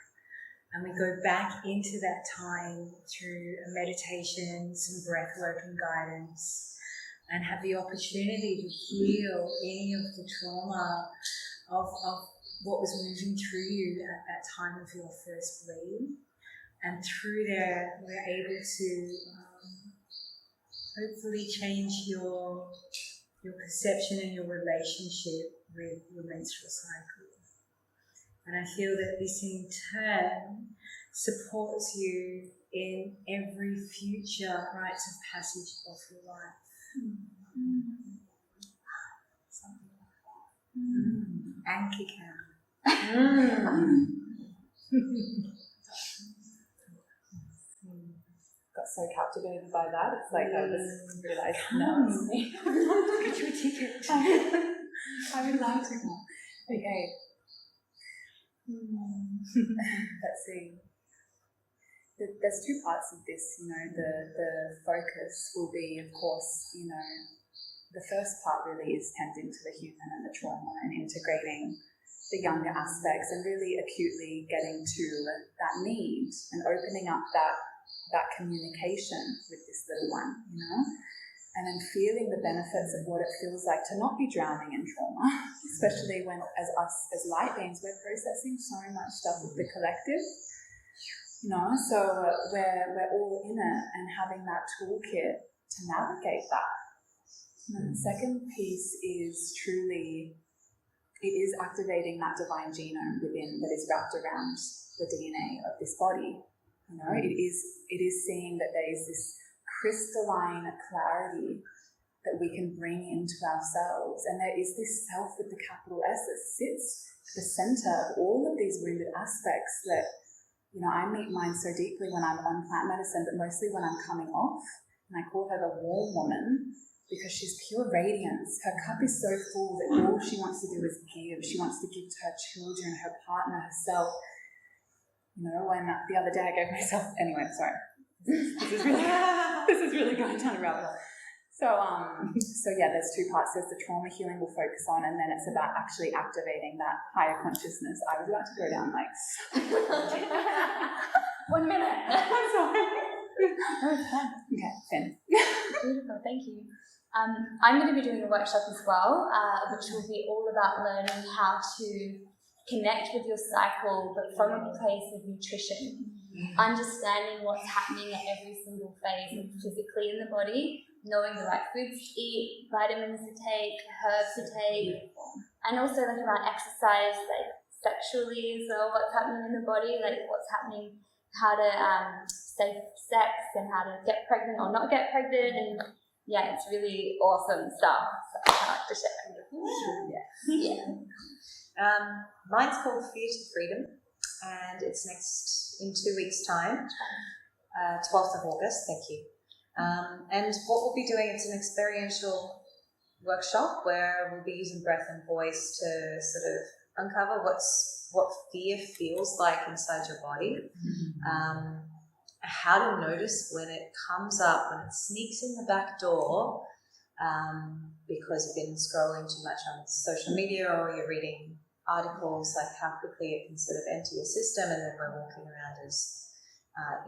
and we go back into that time through a meditation, some breathwork and guidance, and have the opportunity to heal any of the trauma of what was moving through you at that time of your first bleed. And through there, we're able to hopefully change your perception and your relationship with your menstrual cycle. And I feel that this in turn supports you in every future rites of passage of your life. Something like that. And cacao. Got so captivated by that. It's like I just realised Get you a ticket. I would like to go. Okay. Let's see. There's two parts of this, the focus will be, of course, the first part really is tending to the human and the trauma and integrating the younger aspects and really acutely getting to that need and opening up that communication with this little one, and then feeling the benefits of what it feels like to not be drowning in trauma, especially when, as us as light beings, we're processing so much stuff with the collective, so we're all in it and having that toolkit to navigate that. And then the second piece is truly, it is activating that divine genome within that is wrapped around the DNA of this body. It is seeing that there is this crystalline clarity that we can bring into ourselves, and there is this self with the capital S that sits at the center of all of these wounded aspects that you know, I meet mine so deeply when I'm on plant medicine, but mostly when I'm coming off. And I call her the warm woman because she's pure radiance. Her cup is so full that all she wants to do is give. She wants to give to her children, her partner, herself. You know, when the other day I gave myself, anyway, sorry. This is really going down a rabbit hole. So yeah, there's two parts. There's the trauma healing we'll focus on, and then it's about actually activating that higher consciousness. I was about to go down like 1 minute. I'm sorry. Okay, Finn. Beautiful, thank you. I'm going to be doing a workshop as well, which will be all about learning how to connect with your cycle, but from a place of nutrition. Understanding what's happening at every single phase physically in the body, knowing the right foods to eat, vitamins to take, herbs to take, and also like about exercise, like sexually as well, what's happening in the body, like what's happening, how to safe sex and how to get pregnant or not get pregnant, and yeah, it's really awesome stuff. So I can't like to share. Mine's called Fear to Freedom, and it's next in 2 weeks' time, 12th of August. Thank you. And what we'll be doing, it's an experiential workshop where we'll be using breath and voice to sort of uncover what fear feels like inside your body, how to notice when it comes up, when it sneaks in the back door, because you've been scrolling too much on social media or you're reading articles, like how quickly it can sort of enter your system, and then we're walking around as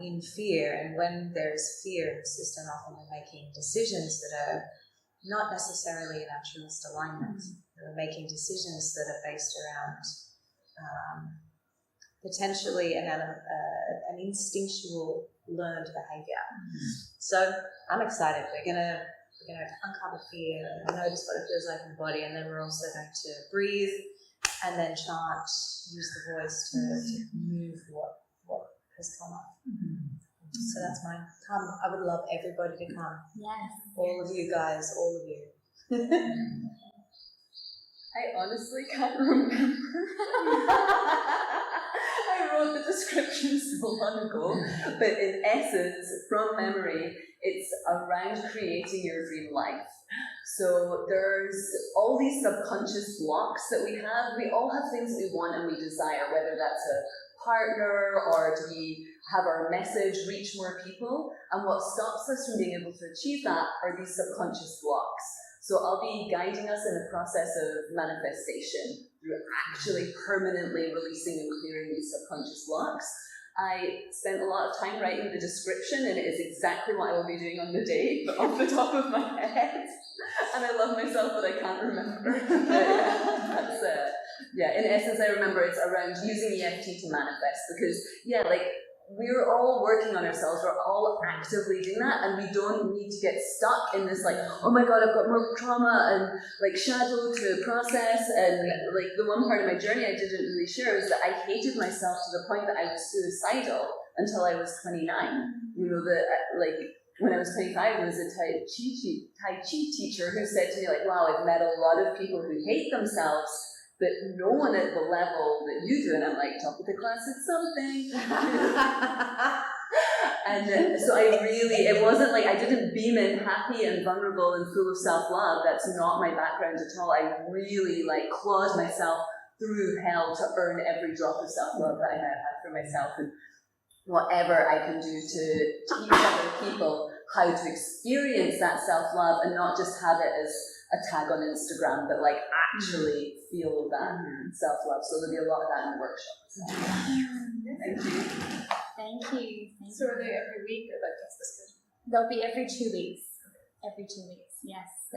in fear. And when there's fear in the system, often we're making decisions that are not necessarily in our truest alignment. We're making decisions that are based around potentially an instinctual learned behaviour. So I'm excited. We're gonna uncover fear and notice what it feels like in the body, and then we're also going to breathe and then chant, use the voice to move what has come up. So that's mine. Come, I would love everybody to come. Yes. All of you guys, all of you. I honestly can't remember. I wrote the description so long ago, but in essence, from memory, it's around creating your dream life. So there's all these subconscious blocks that we have. We all have things we want and we desire, whether that's a partner or do we have our message reach more people. And what stops us from being able to achieve that are these subconscious blocks. So I'll be guiding us in a process of manifestation through actually permanently releasing and clearing these subconscious blocks. I spent a lot of time writing the description, and it is exactly what I will be doing on the day, but off the top of my head. And I love myself, but I can't remember. In essence, I remember it's around using EFT to manifest, because, we're all working on ourselves, we're all actively doing that, and we don't need to get stuck in this, oh my god, I've got more trauma and, shadow to process, and, the one part of my journey I didn't really share is that I hated myself to the point that I was suicidal until I was 29. You know, when I was 25, there was a Tai Chi teacher who said to me, wow, I've met a lot of people who hate themselves, but no one at the level that you do. And I'm like, top of the class at something. And so it wasn't I didn't beam in happy and vulnerable and full of self-love. That's not my background at all. I really clawed myself through hell to earn every drop of self-love that I now had for myself. And whatever I can do to teach other people how to experience that self-love and not just have it as a tag on Instagram, but actually feel that self-love. So there'll be a lot of that in the workshop. So. Thank you. Thank you. So are they every week or just the schedule? They'll be every 2 weeks. Every 2 weeks, yes. So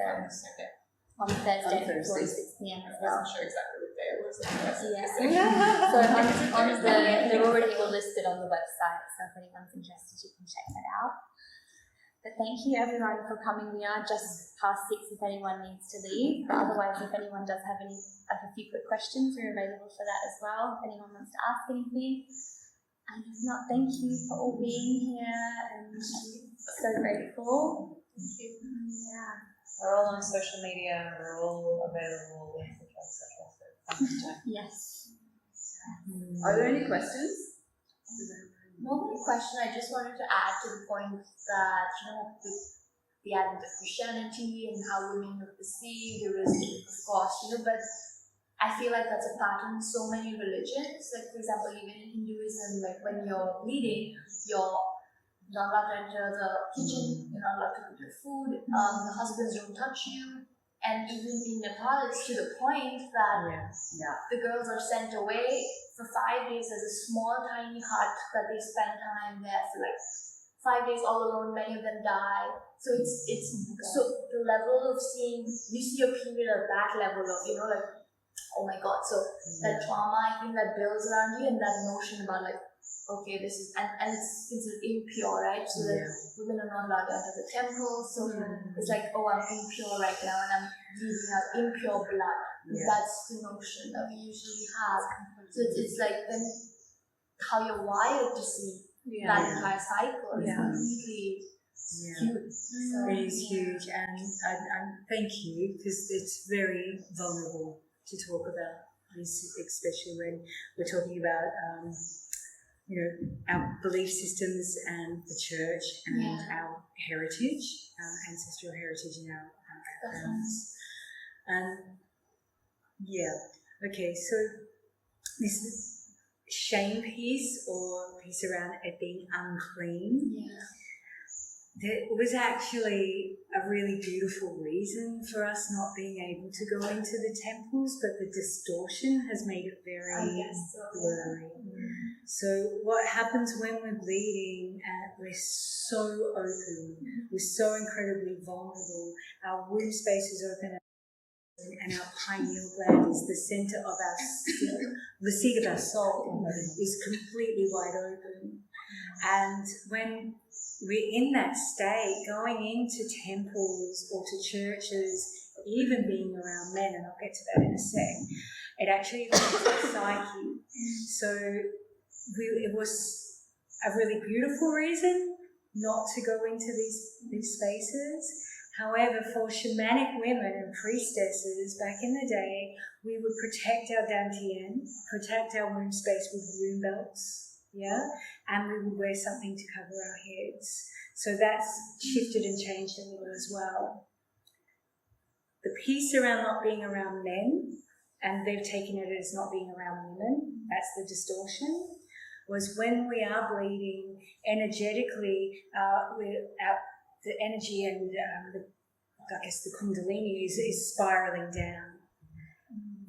on Thursday at 6 p.m. as I well. wasn't sure exactly what day it was. Yeah. So they're already all listed on the website, so if anyone's interested, you can check that out. But thank you everyone for coming. We are just past 6 if anyone needs to leave. But otherwise, if anyone does have any a few quick questions, we're available for that as well. If anyone wants to ask anything. And if not, thank you for all being here, and so grateful. Thank you. Yeah. We're all on social media, we're all available, etc. Yes. Are there any questions? More than a question, I just wanted to add to the point that, with the advent of Christianity and how women are perceived, there is, of course, but I feel like that's a pattern in so many religions. Like, for example, even in Hinduism, like when you're bleeding, you're not allowed to enter the kitchen, you're not allowed to cook your food, the husbands don't touch you. And even in Nepal, it's to the point that the girls are sent away for 5 days. There's a small, tiny hut that they spend time there for like 5 days all alone. Many of them die. So it's so the level of seeing, you see a period of that level of, like, oh my God. So that trauma, I think that builds around you, and that notion about like, okay, this is, and it's considered impure, right? So that women are not allowed to enter the temple. So it's like, oh, I'm impure right now, and I'm breathing out impure blood. That's the notion that we usually have. So it's like then how you're wired to see that entire cycle is completely huge. So, it is huge, and thank you, because it's very vulnerable to talk about this, especially when we're talking about our belief systems and the church and our heritage, our ancestral heritage and our backgrounds. Okay, so this shame piece, or piece around it being unclean, there was actually a really beautiful reason for us not being able to go into the temples, but the distortion has made it very blurry. So what happens when we're bleeding, we're so open, we're so incredibly vulnerable, our womb space is open, and our pineal gland is the center of the seat of our soul is completely wide open. And when we're in that state, going into temples or to churches, even being around men, and I'll get to that in a sec, it actually affects our psyche. So it was a really beautiful reason not to go into these spaces. However, for shamanic women and priestesses back in the day, we would protect our dantian, protect our womb space with womb belts, and we would wear something to cover our heads. So that's shifted and changed a little as well. The piece around not being around men, and they've taken it as not being around women, that's the distortion, was when we are bleeding energetically, the energy and the kundalini is spiraling down.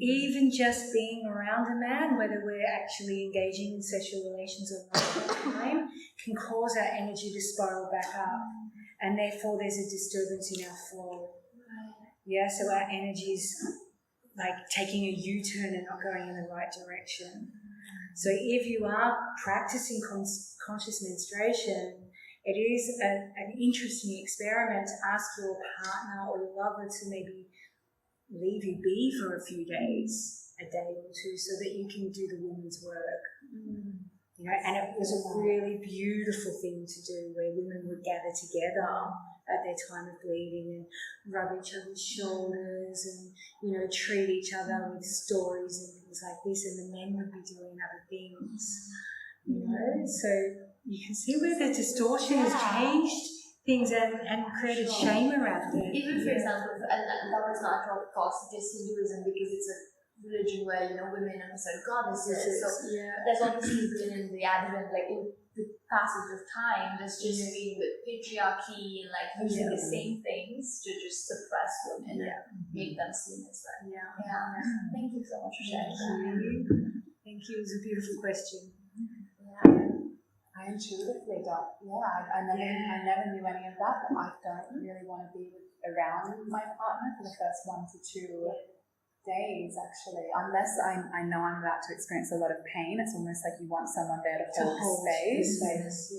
Even just being around a man, whether we're actually engaging in sexual relations or not at that time, can cause our energy to spiral back up, and therefore there's a disturbance in our flow. So our energy's like taking a U-turn and not going in the right direction. So if you are practicing conscious menstruation, it is an interesting experiment to ask your partner or your lover to maybe leave you be for a few days, a day or two, so that you can do the woman's work. And it was a really beautiful thing to do, where women would gather together at their time of bleeding and rub each other's shoulders and, treat each other with stories and things like this, and the men would be doing other things, So you can see where the distortion has changed things and created shame around it. Even for example, and that was not at all the cost, it is Hinduism, because it's a religion where, women are considered goddesses. So there's obviously been in the advent, like in the passage of time, there's just been with patriarchy and like using the same things to just suppress women and make them seem as well. Thank you so much for sharing. Thank you. It was a beautiful question. I intuitively don't. I never knew any of that, but I don't really want to be around my partner for the first 1 to 2 days, actually, unless I know I'm about to experience a lot of pain. It's almost like you want someone there to hold space.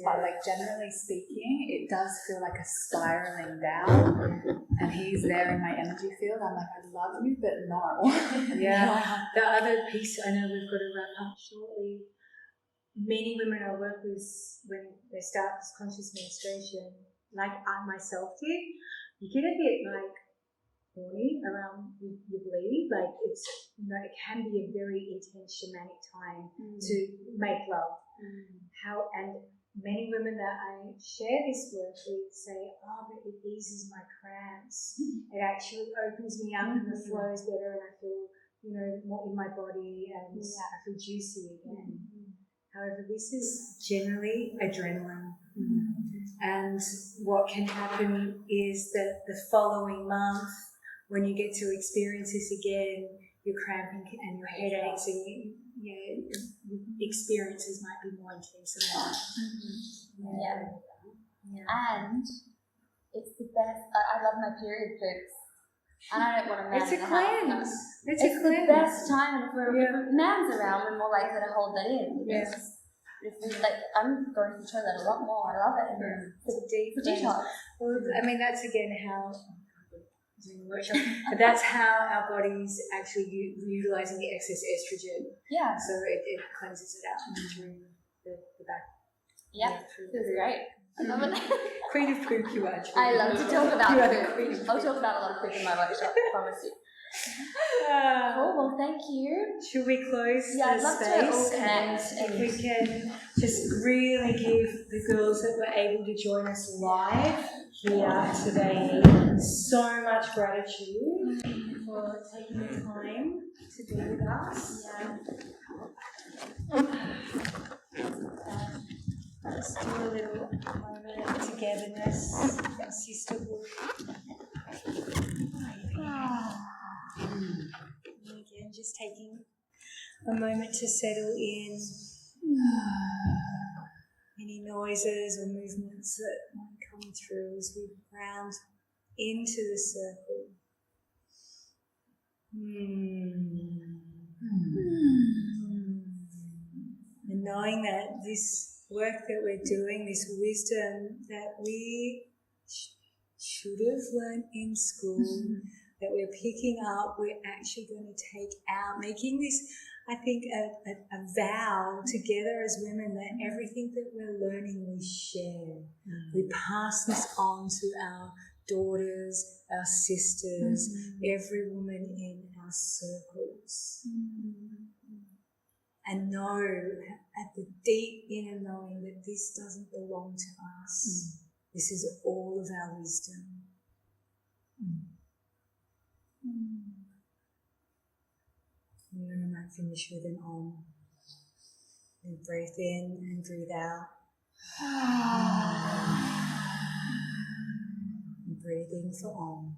But like generally speaking, it does feel like a spiraling down, and he's there in my energy field. I'm like, I love you, but no. The other piece, I know we've got to wrap up shortly. Many women I work with, when they start this conscious menstruation, like I myself did, you get a bit like horny around your bleed. Like it's, it can be a very intense shamanic time to make love. And many women that I share this work with say, oh, but it eases my cramps. It actually opens me up and the flow is better and I feel, more in my body and I feel juicy again. However, this is generally adrenaline. And what can happen is that the following month, when you get to experience this again, your cramping and your headaches and your experiences might be more intense than that. And it's the best. I love my period poops. And I don't want a man It's in a the cleanse. house. It's It's a the cleanse. best time. And if a man's around, we're more likely to hold that in. Yeah. I'm going to the toilet a lot more. I love it. It's a deep It's a detox. Well, I mean, that's again how doing the workshop, but that's how our body's actually utilising the excess estrogen. Yeah. So it cleanses it out through the back. Yeah. Feels great. I love it. Queen of poop, you are. I love to talk about You are the poop. queen of I'll poop. talk about a lot of poop in my workshop, I promise you. Cool, well, thank you. Should we close Yeah, I'd the love to space all connect and if we can just really give the girls that were able to join us live here today so much gratitude for taking the time to be with us. Let's do a little moment of togetherness and sisterhood. And again, just taking a moment to settle in any noises or movements that might come through as we ground into the circle. And knowing that this work that we're doing, this wisdom that we should have learned in school, that we're picking up, we're actually going to take out, making this, I think, a vow together as women that everything that we're learning we share. We pass this on to our daughters, our sisters, every woman in our circles. And know at the deep inner knowing that this doesn't belong to us. This is all of our wisdom. And then I might finish with an Om. And breathe in and breathe out. And breathe in for Om.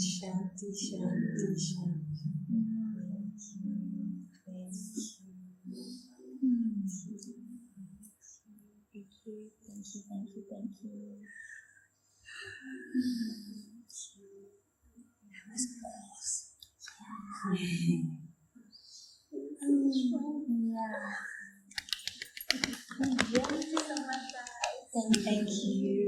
Shanti, shanti, shanti. Thank you. That was awesome. Thank you so much, guys. Thank you.